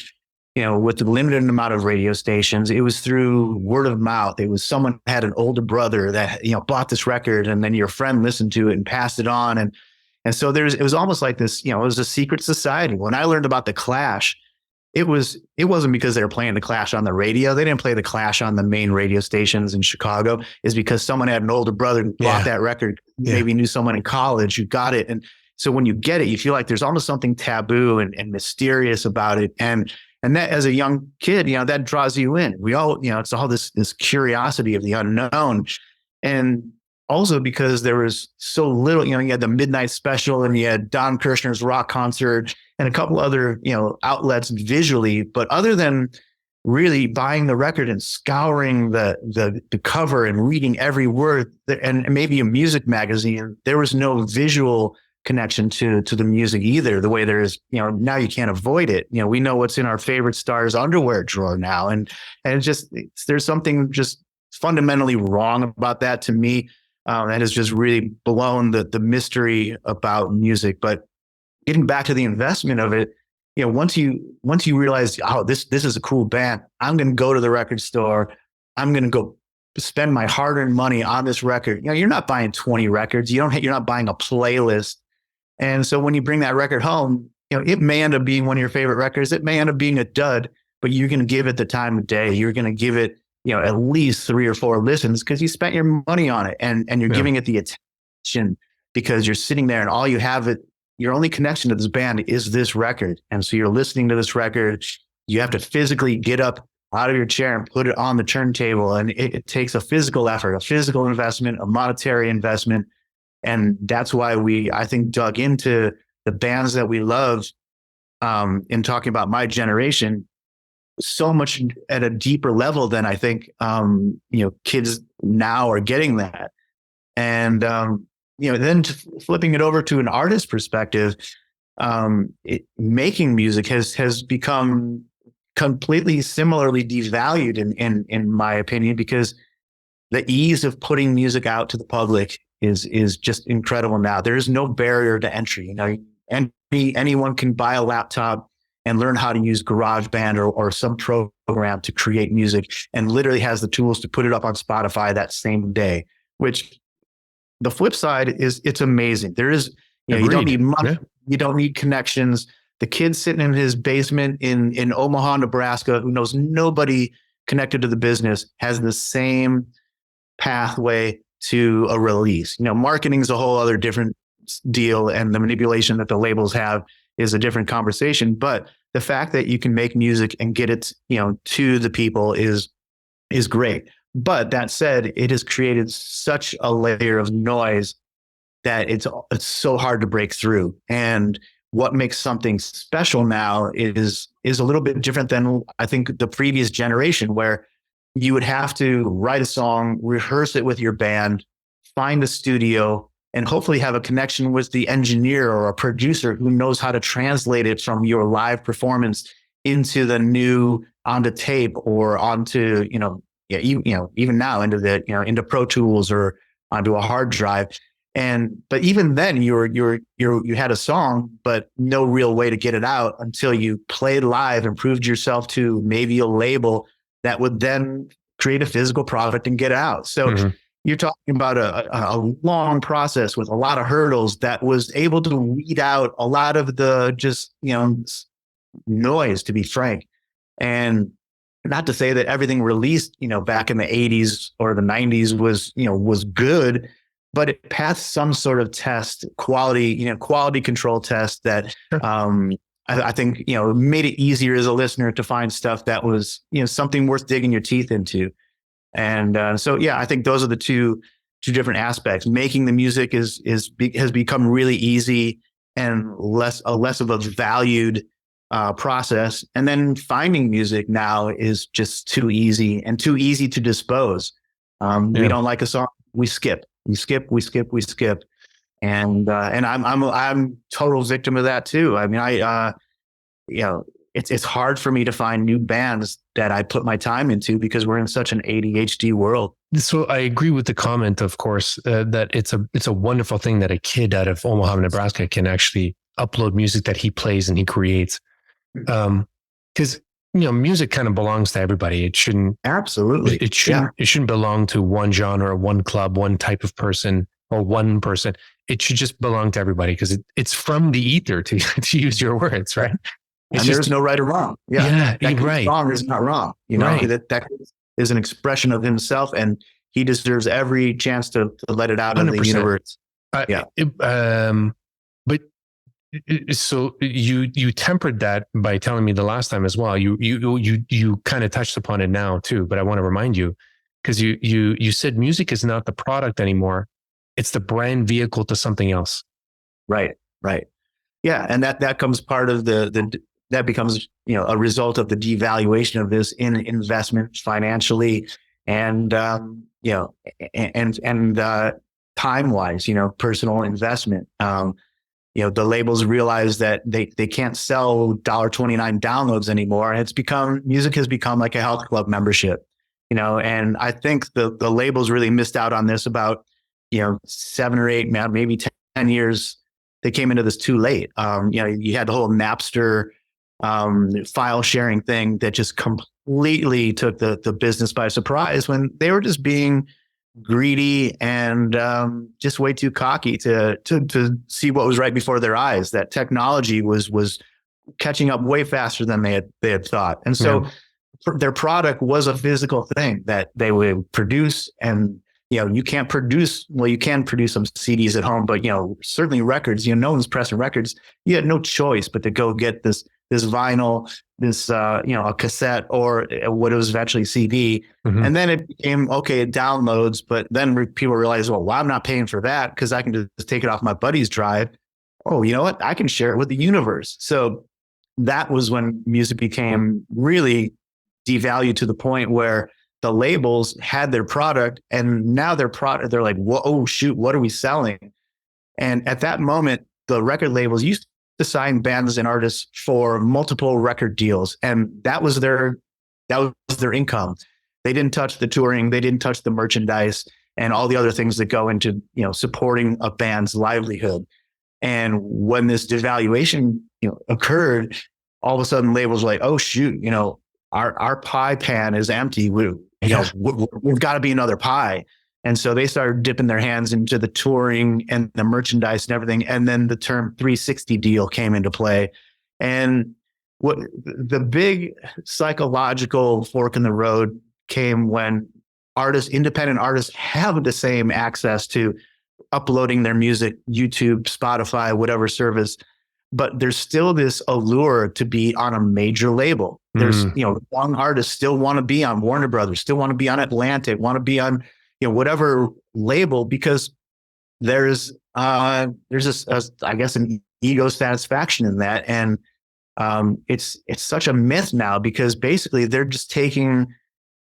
with the limited amount of radio stations, it was through word of mouth. It was someone had an older brother that bought this record, and then your friend listened to it and passed it on, and so it was almost like this, it was a secret society. When I learned about the Clash, it wasn't because they were playing the Clash on the radio. They didn't play the Clash on the main radio stations in Chicago. It's because someone had an older brother who bought that record, maybe knew someone in college who got it. And so when you get it, you feel like there's almost something taboo and mysterious about it. And that, as a young kid, that draws you in. We all, it's all this curiosity of the unknown. And also because there was so little, you had the Midnight Special, and you had Don Kirshner's rock concert and a couple other, outlets visually. But other than really buying the record and scouring the cover and reading every word, and maybe a music magazine, there was no visual connection to the music either, the way there is, now you can't avoid it. We know what's in our favorite star's underwear drawer now. And there's something just fundamentally wrong about that to me. That has just really blown the mystery about music. But getting back to the investment of it, once you realize, oh, this is a cool band, I'm going to go to the record store, I'm going to go spend my hard-earned money on this record. You're not buying 20 records. You're not buying a playlist. And so when you bring that record home, it may end up being one of your favorite records. It may end up being a dud, but you're going to give it the time of day. You're going to give it, at least 3 or 4 listens because you spent your money on it, and you're giving it the attention because you're sitting there and all you have your only connection to this band is this record. And so you're listening to this record. You have to physically get up out of your chair and put it on the turntable. And it takes a physical effort, a physical investment, a monetary investment. And that's why I think, dug into the bands that we love, in talking about my generation, so much at a deeper level than I think, kids now are getting that. And, then flipping it over to an artist perspective, making music has become completely similarly devalued in my opinion, because the ease of putting music out to the public is just incredible now. There is no barrier to entry. You know, anyone can buy a laptop and learn how to use GarageBand or some program to create music, and literally has the tools to put it up on Spotify that same day. Which the flip side is, it's amazing. There is, you know, you don't need money, you don't need connections. The kid sitting in his basement in Omaha, Nebraska, who knows nobody connected to the business, has the same pathway to a release. You know, marketing is a whole other different deal, and the manipulation that the labels have is a different conversation. But the fact that you can make music and get it, you know, to the people is great. But that said, it has created such a layer of noise that it's so hard to break through. And what makes something special now is a little bit different than, I think, the previous generation, where you would have to write a song, rehearse it with your band, find a studio, and hopefully have a connection with the engineer or a producer who knows how to translate it from your live performance into the new, onto tape or onto, you know, even now into the, you know, into Pro Tools or onto a hard drive. But even then you had a song, but no real way to get it out until you played live and proved yourself to maybe a label that would then create a physical product and get it out. So you're talking about a long process with a lot of hurdles that was able to weed out a lot of the just, you know, noise, to be frank. And not to say that everything released, you know, back in the 80s or the 90s was good, but it passed some sort of test, quality control test that I think, you know, made it easier as a listener to find stuff that was, you know, something worth digging your teeth into. And so, yeah, I think those are the two different aspects. Making the music has become really easy and less of a valued process. And then finding music now is just too easy to dispose. We don't like a song, we skip. And I'm total victim of that too. I mean, it's hard for me to find new bands that I put my time into because we're in such an ADHD world. So I agree with the comment, of course, that it's a wonderful thing that a kid out of Omaha, Nebraska can actually upload music that he plays and he creates. Because, you know, music kind of belongs to everybody. It shouldn't. Absolutely. It shouldn't belong to one genre, one club, one type of person, or one person. It should just belong to everybody because it's from the ether, to use your words, right? And there's no right or wrong. Yeah, right. Wrong is not wrong. You know, right. that is an expression of himself, and he deserves every chance to let it out 100%. In the universe. But so you tempered that by telling me the last time as well. You kind of touched upon it now too, but I want to remind you, because you said music is not the product anymore; it's the brand vehicle to something else. Right. Yeah, and that comes part of that becomes, you know, a result of the devaluation of this in investment financially and you know, and time wise, you know, personal investment. You know, the labels realize that they can't sell $1.29 downloads anymore. And music has become like a health club membership, you know, and I think the labels really missed out on this about, you know, 7 or 8, maybe 10 years. They came into this too late. You know, you had the whole Napster file sharing thing that just completely took the business by surprise when they were just being greedy and just way too cocky to see what was right before their eyes. That technology was catching up way faster than they had thought. And so their product was a physical thing that they would produce. And, you know, you can produce some CDs at home, but, you know, certainly records, you know, no one's pressing records. You had no choice but to go get this vinyl, this, you know, a cassette or what was eventually CD. Mm-hmm. And then it became, okay, it downloads, but then people realized, well, I'm not paying for that because I can just take it off my buddy's drive. Oh, you know what? I can share it with the universe. So that was when music became really devalued to the point where the labels had their product and now they're like, whoa, oh, shoot, what are we selling? And at that moment, the record labels used to sign bands and artists for multiple record deals. And that was their income. They didn't touch the touring. They didn't touch the merchandise. and all the other things that go into, supporting a band's livelihood. And when this devaluation, occurred, all of a sudden labels were like, oh shoot, our pie pan is empty. We've got to be another pie. And so they started dipping their hands into the touring and the merchandise and everything. And then the term 360 deal came into play. And what the big psychological fork in the road came when independent artists have the same access to uploading their music, YouTube, Spotify, whatever service, but there's still this allure to be on a major label. There's, young artists still want to be on Warner Brothers, still want to be on Atlantic, want to be on, whatever label, because there's this, I guess, an ego satisfaction in that. And it's such a myth now, because basically they're just taking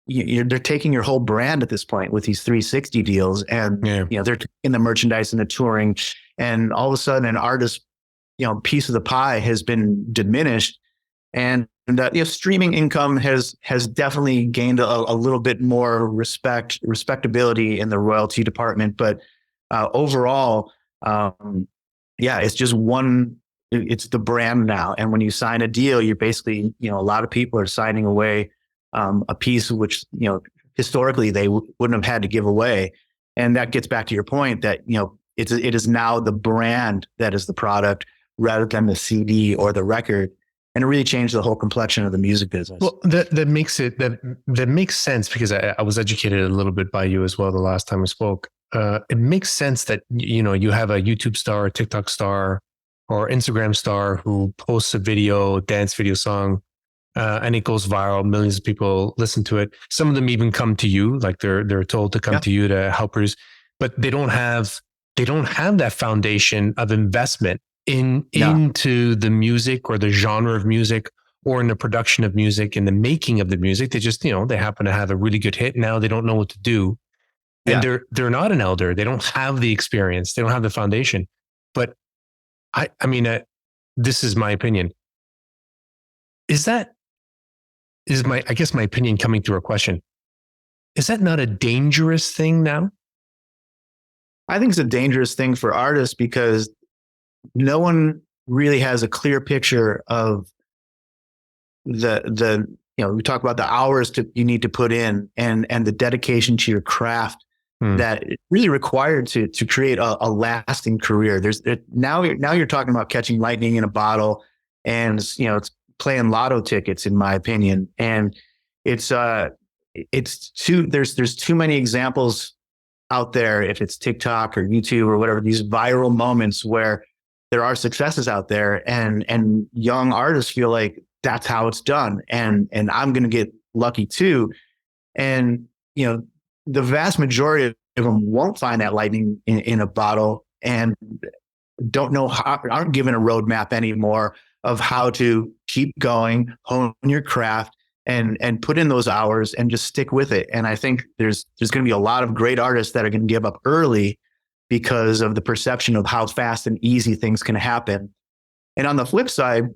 your whole brand at this point with these 360 deals, and they're taking the merchandise and the touring, and all of a sudden an artist piece of the pie has been diminished, and streaming income has definitely gained a little bit more respectability in the royalty department, but overall, it's just it's the brand now. And when you sign a deal, you're basically, a lot of people are signing away a piece which, historically they wouldn't have had to give away. And that gets back to your point that, it is now the brand that is the product rather than the CD or the record. And it really changed the whole complexion of the music business. Well, that makes sense, because I was educated a little bit by you as well the last time we spoke. It makes sense that, you have a YouTube star, a TikTok star, or Instagram star who posts a video, dance video song, and it goes viral. Millions of people listen to it. Some of them even come to you, like they're told to come to you to help produce, but they don't have that foundation of investment into the music or the genre of music or in the production of music and the making of the music. They just, they happen to have a really good hit. Now they don't know what to do. And they're not an elder. They don't have the experience. They don't have the foundation. But I mean, this is my opinion. I guess my opinion coming through a question. Is that not a dangerous thing now? I think it's a dangerous thing for artists, because no one really has a clear picture of the we talk about the hours you need to put in and the dedication to your craft that it's really required to create a lasting career. Now you're talking about catching lightning in a bottle, and it's playing lotto tickets, in my opinion. And there's too many examples out there, if it's TikTok or YouTube or whatever, these viral moments where there are successes out there, and young artists feel like that's how it's done, and I'm going to get lucky too. And the vast majority of them won't find that lightning in a bottle, and aren't given a roadmap anymore of how to keep going, hone your craft, and put in those hours and just stick with it. And I think there's going to be a lot of great artists that are going to give up early because of the perception of how fast and easy things can happen. And on the flip side,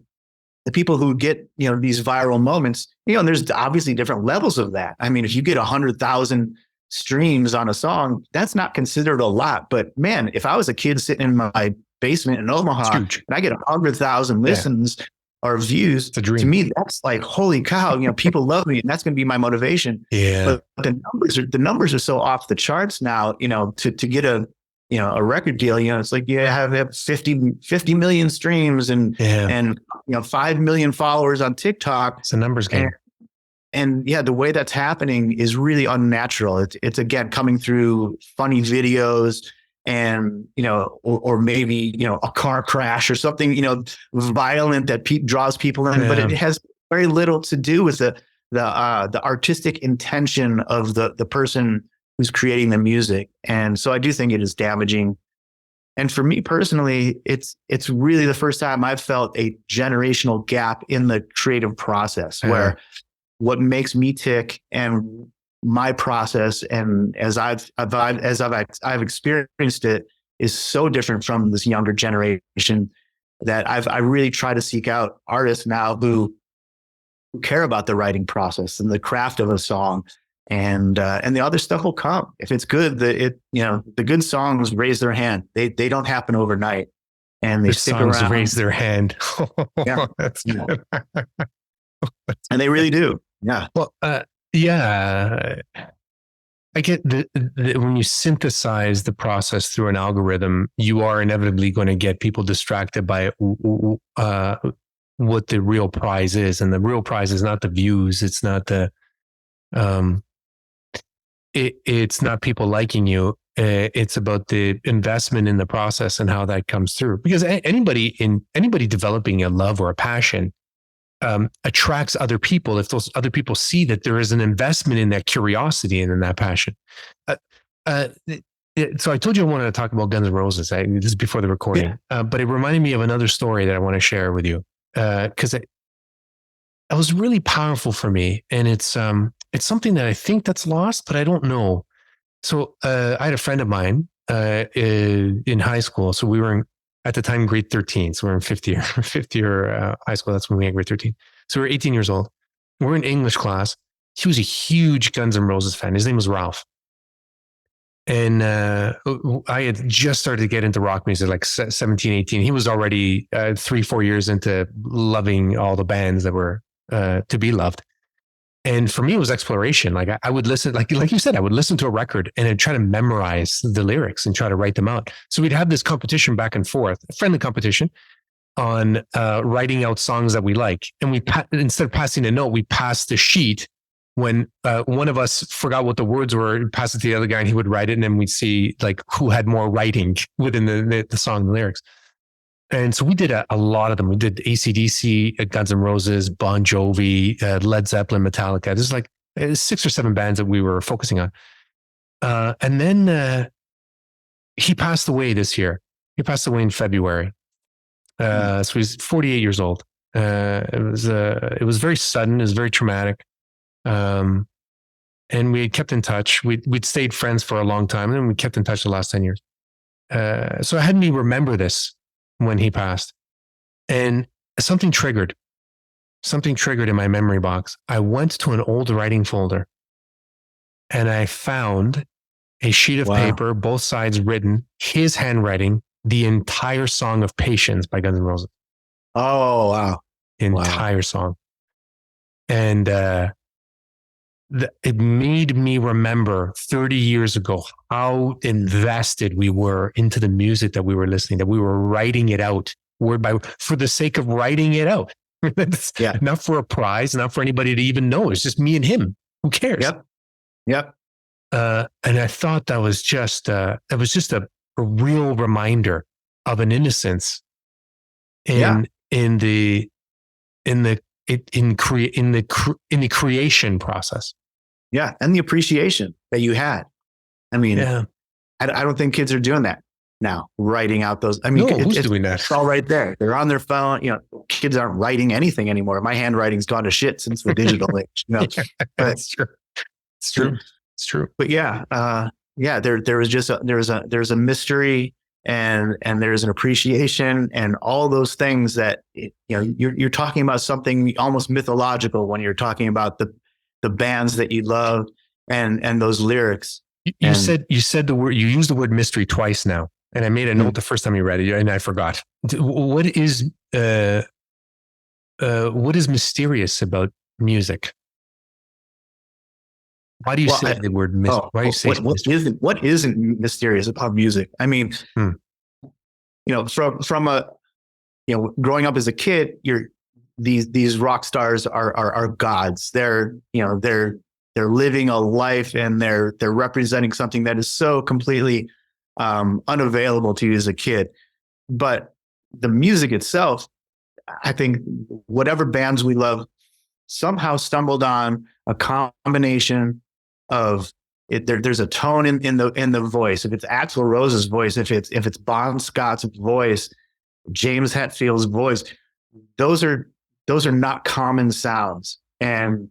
the people who get, these viral moments, there's obviously different levels of that. I mean, if you get 100,000 streams on a song, that's not considered a lot. But man, if I was a kid sitting in my basement in Omaha and I get 100,000 listens or views, to me, that's like, holy cow, people love me, and that's going to be my motivation. Yeah. But the numbers are so off the charts now, to get a record deal, it's like you have 50 million streams and 5 million followers on TikTok. It's a numbers game. And the way that's happening is really unnatural. It's again coming through funny videos and, or maybe, a car crash or something, violent that draws people in, but it has very little to do with the artistic intention of the person who's creating the music. And so I do think it is damaging. And for me personally, it's really the first time I've felt a generational gap in the creative process where what makes me tick and my process, and as I've experienced it, is so different from this younger generation that I really try to seek out artists now who care about the writing process and the craft of a song, and the other stuff will come if it's good. The good songs raise their hand. They don't happen overnight, and they The stick songs around. raise their hand. Yeah, That's good. and they really do. Yeah. Well, yeah. I get when you synthesize the process through an algorithm, you are inevitably going to get people distracted by what the real prize is, and the real prize is not the views. It's not it's not people liking you. It's about the investment in the process and how that comes through. Because anybody developing a love or a passion attracts other people if those other people see that there is an investment in that curiosity and in that passion. So I told you I wanted to talk about Guns N' Roses. This is before the recording, but it reminded me of another story that I want to share with you because it was really powerful for me, and it's something that I think that's lost, but I don't know. So I had a friend of mine in high school. So we were at the time grade 13. So we're in fifth year high school. That's when we had grade 13. So we're 18 years old. We're in English class. He was a huge Guns N' Roses fan. His name was Ralph. And I had just started to get into rock music, like 17, 18. He was already 3-4 years into loving all the bands that were to be loved. And for me, it was exploration. Like I would listen, like you said, I would listen to a record and I'd try to memorize the lyrics and try to write them out. So we'd have this competition back and forth, a friendly competition on writing out songs that we like. And instead of passing a note, we passed the sheet. When one of us forgot what the words were, pass it to the other guy and he would write it. And then we'd see like who had more writing within the song and lyrics. And so we did a lot of them. We did AC/DC, Guns N' Roses, Bon Jovi, Led Zeppelin, Metallica. There's like 6 or 7 bands that we were focusing on. And then he passed away this year. He passed away in February. So he's 48 years old. It was very sudden. It was very traumatic. And we had kept in touch. We'd stayed friends for a long time, and then we kept in touch the last 10 years. So I had me remember this when he passed, and something triggered in my memory box. I went to an old writing folder and I found a sheet of paper, both sides written, his handwriting, the entire song of Patience by Guns N' Roses. Oh, wow. Entire song. And it made me remember 30 years ago how invested we were into the music that we were listening, that we were writing it out word by word for the sake of writing it out. Not for a prize, not for anybody to even know. It's just me and him. Who cares? Yep. And I thought that was just a real reminder of an innocence in the creation process. Yeah. And the appreciation that you had. I mean, I don't think kids are doing that now, writing out those. I mean, who's doing that? It's all right there. They're on their phone. Kids aren't writing anything anymore. My handwriting's gone to shit since the digital age. That's true. It's true. It's true. But there's a mystery and there's an appreciation and all those things that, you're talking about something almost mythological when you're talking about the bands that you love and those lyrics. You said the word, you used the word mystery twice now. And I made a note the first time you read it and I forgot. What is mysterious about music? Why do you say the word mystery? Why do you say what isn't mysterious about music? I mean, from growing up as a kid, these rock stars are gods. They're living a life and they're representing something that is so completely unavailable to you as a kid. But the music itself, I think whatever bands we love somehow stumbled on a combination of it. There's a tone in the voice. If it's Axl Rose's voice, if it's Bon Scott's voice, James Hetfield's voice, those are not common sounds. And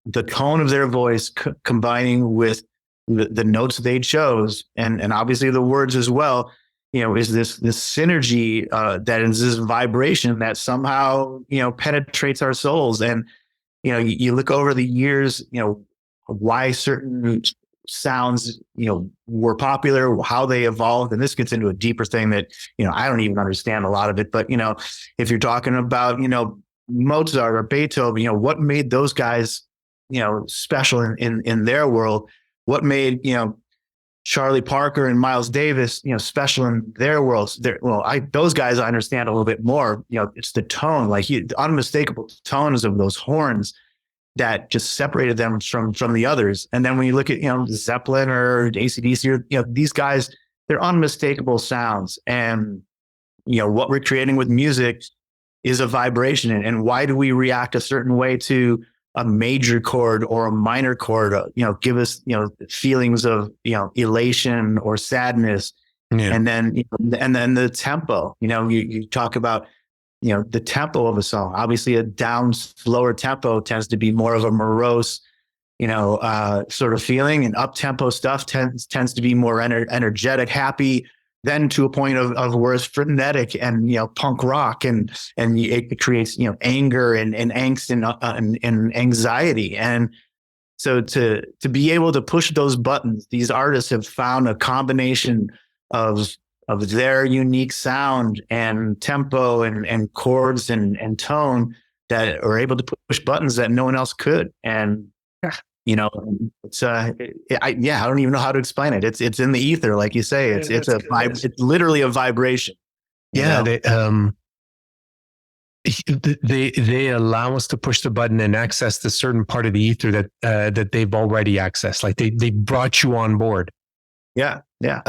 the tone of their voice combining with the notes they chose, and obviously the words as well, is this synergy that is this vibration that somehow penetrates our souls. And you look over the years, why certain sounds, were popular, how they evolved. And this gets into a deeper thing that, I don't even understand a lot of it. But, if you're talking about, Mozart or Beethoven, what made those guys, special in their world? What made, Charlie Parker and Miles Davis, special in their worlds? Those guys I understand a little bit more. It's the tone, like the unmistakable tones of those horns that just separated them from the others. And then when you look at, Zeppelin or AC/DC, or, these guys, they're unmistakable sounds. And, what we're creating with music is a vibration. And why do we react a certain way to a major chord or a minor chord? Give us, feelings of, elation or sadness. Yeah. And then the tempo, you talk about, the tempo of a song. Obviously a down, slower tempo tends to be more of a morose, sort of feeling, and up tempo stuff tends to be more energetic, happy, then to a point of where it's frenetic and, punk rock, and it creates, anger and angst and anxiety. And so to be able to push those buttons, these artists have found a combination of their unique sound and tempo and chords and tone that are able to push buttons that no one else could. And, it's I don't even know how to explain it. It's in the ether, like you say. It's literally a vibration. Yeah. They allow us to push the button and access the certain part of the ether that they've already accessed. Like they brought you on board. Yeah. Yeah.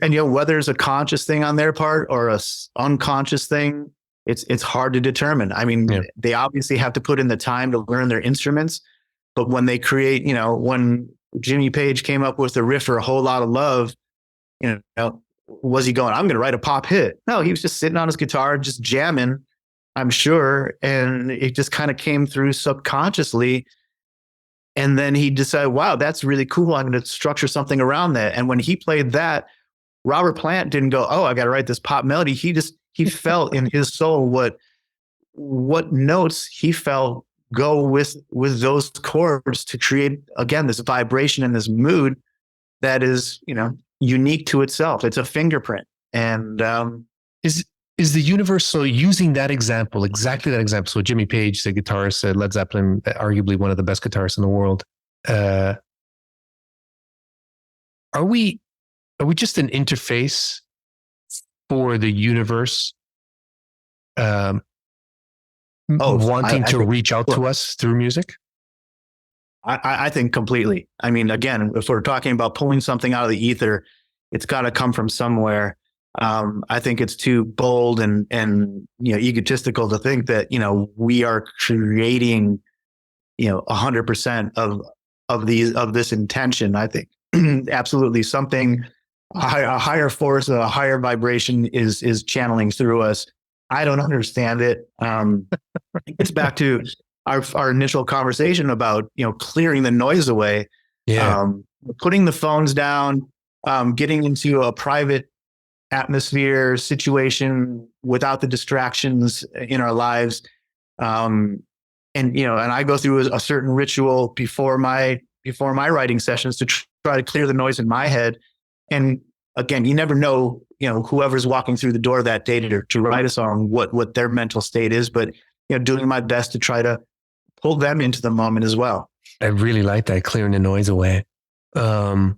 And whether it's a conscious thing on their part or a unconscious thing, it's hard to determine. I mean, They obviously have to put in the time to learn their instruments, but when they create, when Jimmy Page came up with the riff for A Whole Lot of Love, was he going, I'm going to write a pop hit? No, he was just sitting on his guitar, just jamming, I'm sure. And it just kind of came through subconsciously. And then he decided, wow, that's really cool. I'm going to structure something around that. And when he played that, Robert Plant didn't go, oh, I got to write this pop melody. He felt in his soul what notes he felt go with those chords to create, again, this vibration and this mood that is, unique to itself. It's a fingerprint. And is the universe, so using that example, exactly that example. So Jimmy Page, the guitarist, Led Zeppelin, arguably one of the best guitarists in the world. Are we just an interface for the universe? Wanting to reach out to us through music? I think completely. I mean, again, if we're talking about pulling something out of the ether, it's got to come from somewhere. I think it's too bold and egotistical to think that we are creating 100% of this intention. I think absolutely something, a higher force, a higher vibration is channeling through us. I don't understand it. It's back to our initial conversation about, clearing the noise away, putting the phones down, getting into a private atmosphere situation without the distractions in our lives. And I go through a certain ritual before my writing sessions to try to clear the noise in my head. And again, you never know, whoever's walking through the door that day to write a song, what their mental state is, but, doing my best to try to pull them into the moment as well. I really like that, clearing the noise away. One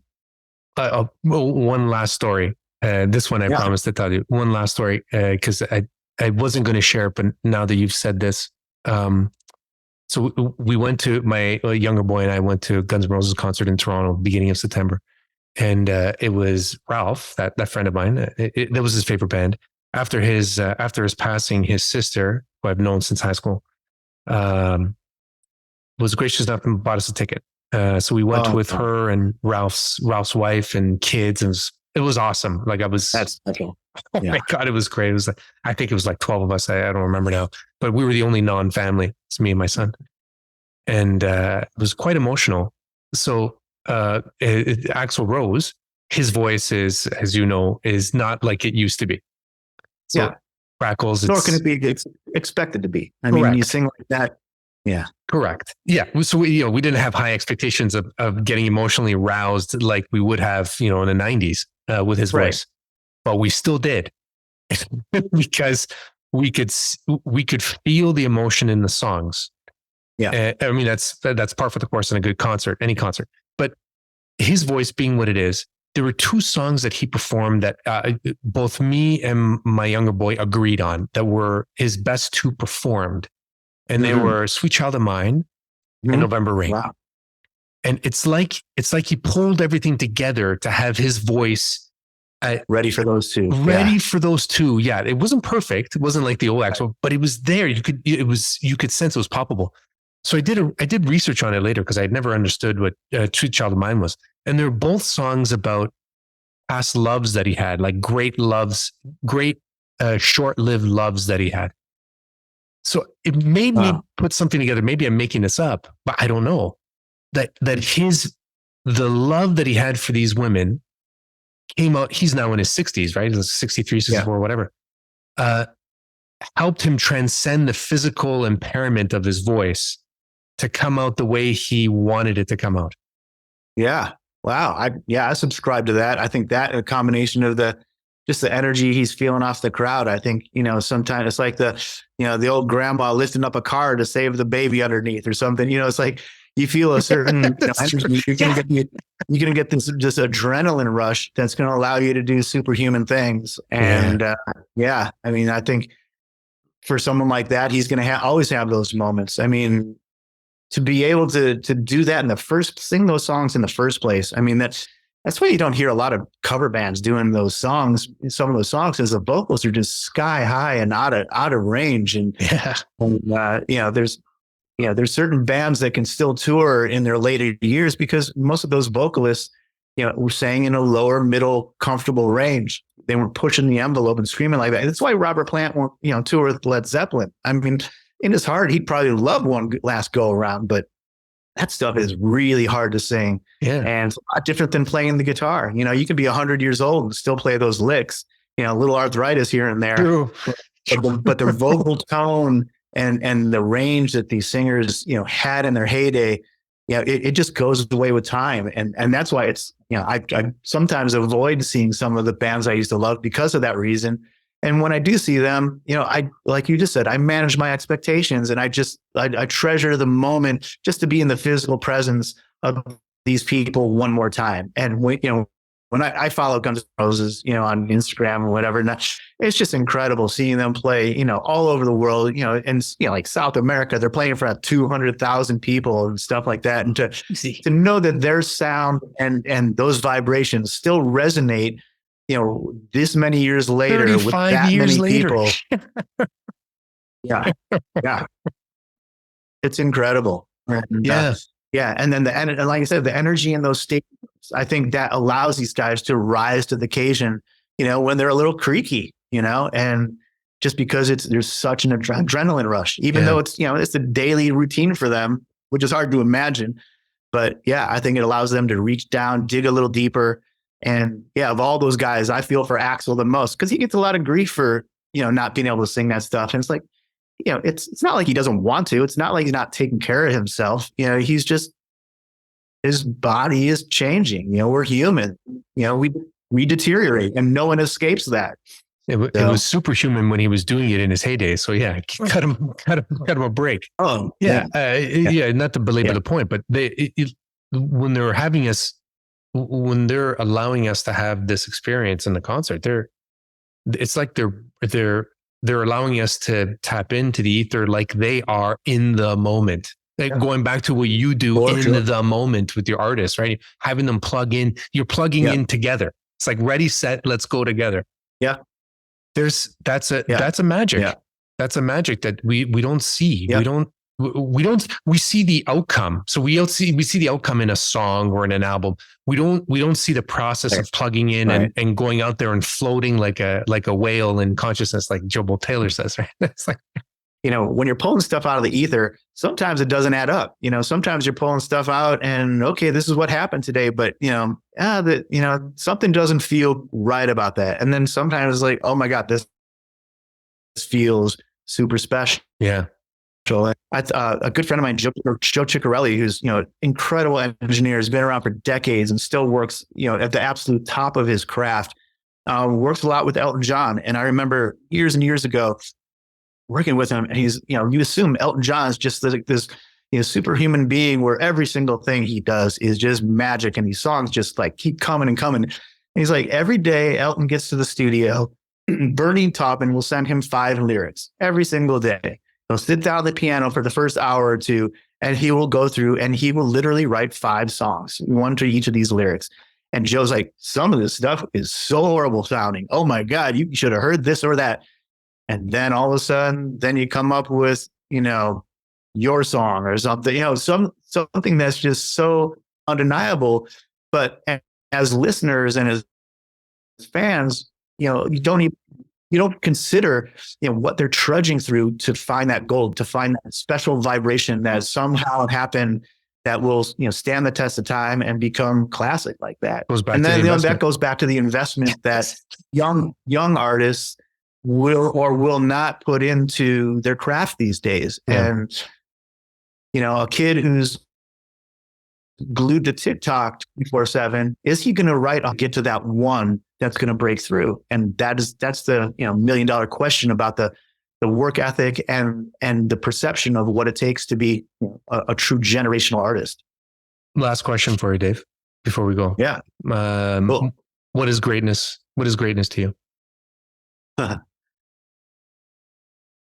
last story. This one I promised to tell you. One last story, because I wasn't going to share it, but now that you've said this, so we went to, my younger boy and I went to Guns N' Roses concert in Toronto, beginning of September. And it was Ralph, that friend of mine. That was his favorite band. After his passing, his sister, who I've known since high school, was gracious enough and bought us a ticket. So we went with her and Ralph's wife and kids. And it was awesome. Like that's special. Oh my God, it was great. It was I think it was like 12 of us. I don't remember now, but we were the only non-family. It's me and my son. And it was quite emotional. So Axl Rose, his voice is, as you know, is not like it used to be. So crackles. Nor can it be expected to be. I mean, you sing like that, Yeah. Correct. Yeah. So we didn't have high expectations of getting emotionally aroused like we would have, in the 90s with his Right. voice, but we still did because we could feel the emotion in the songs. Yeah. I mean, that's par for the course in a good concert, any concert. But his voice being what it is, there were two songs that he performed that both me and my younger boy agreed on that were his best two performed. And they were Sweet Child of Mine and November Rain. Wow. And it's like he pulled everything together to have his voice ready for those two. Ready for those two. Yeah. It wasn't perfect. It wasn't like the old Axl, but it was there. You could sense it was poppable. So I did research on it later because I had never understood what Sweet Child of Mine was. And they're both songs about past loves that he had, like great loves, great short-lived loves that he had. So it made me put something together. Maybe I'm making this up, but I don't know. That the love that he had for these women came out. He's now in his 60s, right? He's 63, 64, whatever. Helped him transcend the physical impairment of his voice to come out the way he wanted it to come out. Yeah. Wow. I subscribe to that. I think that a combination of just the energy he's feeling off the crowd. I think, sometimes it's like the old grandma lifting up a car to save the baby underneath or something. It's like you feel a certain energy. You're going to get this just adrenaline rush that's going to allow you to do superhuman things. And I mean, I think for someone like that, he's going to always have those moments. I mean, to be able to do that sing those songs in the first place. I mean, that's why you don't hear a lot of cover bands doing those songs. Some of those songs, as the vocals are just sky high and out of range. And, there's certain bands that can still tour in their later years because most of those vocalists, were sang in a lower, middle, comfortable range. They were pushing the envelope and screaming like that. That's why Robert Plant won't, tour with Led Zeppelin. I mean, in his heart, he'd probably love one last go around, but that stuff is really hard to sing. Yeah. And it's a lot different than playing the guitar. You can be 100 years old and still play those licks, a little arthritis here and there. True. But their vocal tone and the range that these singers, had in their heyday, it just goes away with time. And that's why it's, I sometimes avoid seeing some of the bands I used to love because of that reason. And when I do see them, I, like you just said, I manage my expectations and I treasure the moment just to be in the physical presence of these people one more time. And when I follow Guns N' Roses, on Instagram or whatever, and it's just incredible seeing them play, all over the world, and like South America, they're playing for 200,000 people and stuff like that. And to know that their sound and those vibrations still resonate, this many years later with that many people. Yeah. It's incredible. And, and then and like I said, the energy in those statements, I think that allows these guys to rise to the occasion, when they're a little creaky, and just because there's such an adrenaline rush, even though it's a daily routine for them, which is hard to imagine. But I think it allows them to reach down, dig a little deeper. And of all those guys, I feel for Axl the most because he gets a lot of grief for, not being able to sing that stuff. And it's like, it's not like he doesn't want to. It's not like he's not taking care of himself. He's just, his body is changing. We're human. We deteriorate and no one escapes that. It was superhuman when he was doing it in his heyday. So cut him a break. Oh, not to belabor the point, but when they're having us, when they're allowing us to have this experience in the concert, it's like they're allowing us to tap into the ether like they are in the moment. Like going back to what you do the moment with your artists, right? Having them plug in, you're plugging in together. It's like ready, set, let's go together. Yeah. That's a magic. Yeah. That's a magic that we don't see. Yeah. We see the outcome. So we see the outcome in a song or in an album. We don't see the process of plugging in and going out there and floating like a whale in consciousness, like Joe Bolt Taylor says, right? It's like, when you're pulling stuff out of the ether, sometimes it doesn't add up. Sometimes you're pulling stuff out and okay, this is what happened today, but something doesn't feel right about that. And then sometimes it's like, oh my God, this feels super special. Yeah. A good friend of mine, Joe Ciccarelli, who's incredible engineer, has been around for decades and still works at the absolute top of his craft. Works a lot with Elton John, and I remember years and years ago working with him, and he's you assume Elton John is just this superhuman being where every single thing he does is just magic, and these songs just like keep coming and coming. And he's like, every day Elton gets to the studio, Bernie Taupin will send him 5 lyrics every single day. He'll sit down at the piano for the first hour or two, and he will go through and he will literally write 5 songs, one to each of these lyrics. And Joe's like, some of this stuff is so horrible sounding. Oh my God, you should have heard this or that. And then all of a sudden, then you come up with, your song or something, something that's just so undeniable. But as listeners and as fans, you don't consider, what they're trudging through to find that gold, to find that special vibration that somehow happened that will, stand the test of time and become classic like that. And then that goes back to the investment that young artists will or will not put into their craft these days. Yeah. And, a kid who's glued to TikTok 24/7, is he going to get to that one that's going to break through? And that's the $1 million question about the work ethic and the perception of what it takes to be a true generational artist. Last question for you, Dave, before we go. Yeah. Cool. What is greatness? What is greatness to you?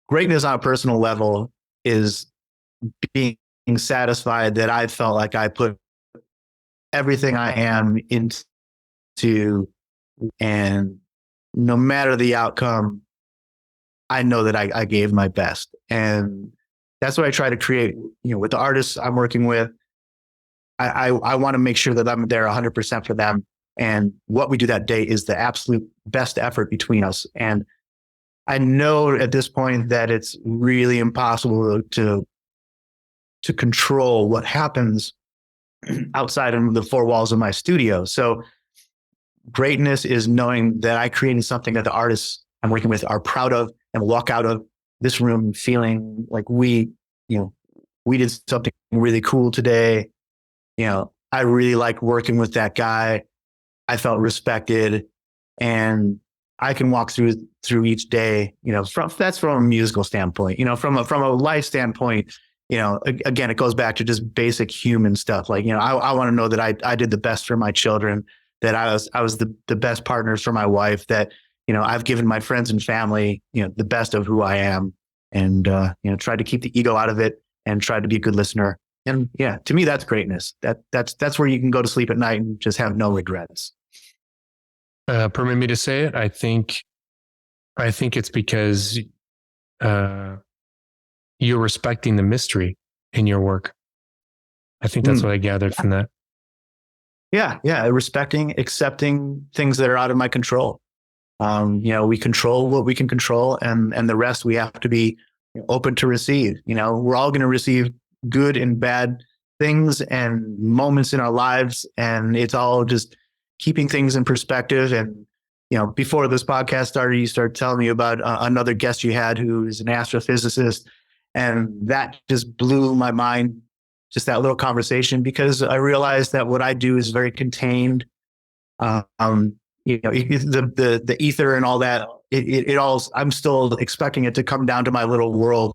Greatness on a personal level is being satisfied that I felt like I put everything I am into, and no matter the outcome, I know that I gave my best. And that's what I try to create, with the artists I'm working with. I want to make sure that I'm there 100% for them. And what we do that day is the absolute best effort between us. And I know at this point that it's really impossible to control what happens outside of the 4 walls of my studio. So greatness is knowing that I created something that the artists I'm working with are proud of, and walk out of this room feeling like we did something really cool today. I really liked working with that guy. I felt respected, and I can walk through each day, that's from a musical standpoint. From a life standpoint, again, it goes back to just basic human stuff. Like, I want to know that I did the best for my children, that I was the best partners for my wife, that, I've given my friends and family, the best of who I am, and, tried to keep the ego out of it and tried to be a good listener. And yeah, to me, that's greatness. That's where you can go to sleep at night and just have no regrets. Permit me to say it. I think it's because you're respecting the mystery in your work. I think that's what I gathered from that. Yeah. Respecting, accepting things that are out of my control. We control what we can control, and the rest we have to be open to receive. We're all going to receive good and bad things and moments in our lives, and it's all just keeping things in perspective. And, before this podcast started, you started telling me about another guest you had who is an astrophysicist. And that just blew my mind, just that little conversation, because I realized that what I do is very contained. The ether and all that, it all, I'm still expecting it to come down to my little world.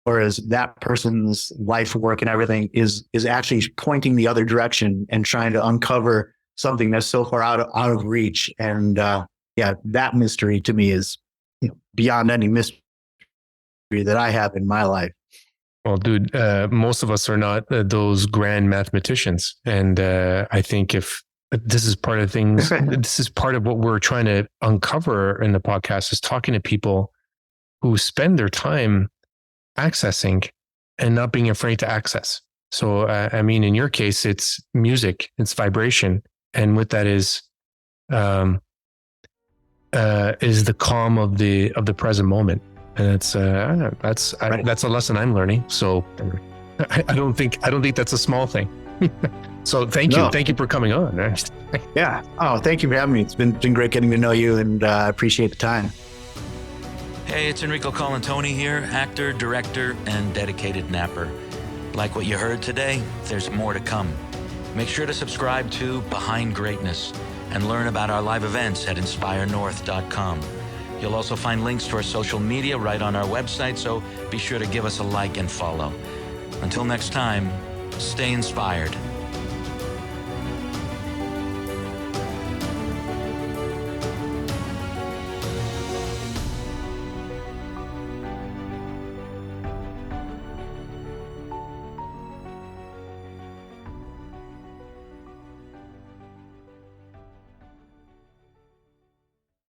Whereas that person's life work and everything is actually pointing the other direction and trying to uncover something that's so far out of reach. And that mystery to me is beyond any mystery that I have in my life. Well, dude, most of us are not those grand mathematicians. And I think if this is part of things, this is part of what we're trying to uncover in the podcast, is talking to people who spend their time accessing and not being afraid to access. So, in your case, it's music, it's vibration. And with that is the calm of the present moment. And that's a lesson I'm learning. So I don't think that's a small thing. So thank you for coming on. Yeah. Oh, thank you for having me. It's been great getting to know you, and I appreciate the time. Hey, it's Enrico Colantoni here, actor, director, and dedicated napper. Like what you heard today, there's more to come. Make sure to subscribe to Behind Greatness and learn about our live events at inspirenorth.com. You'll also find links to our social media right on our website, so be sure to give us a like and follow. Until next time, stay inspired.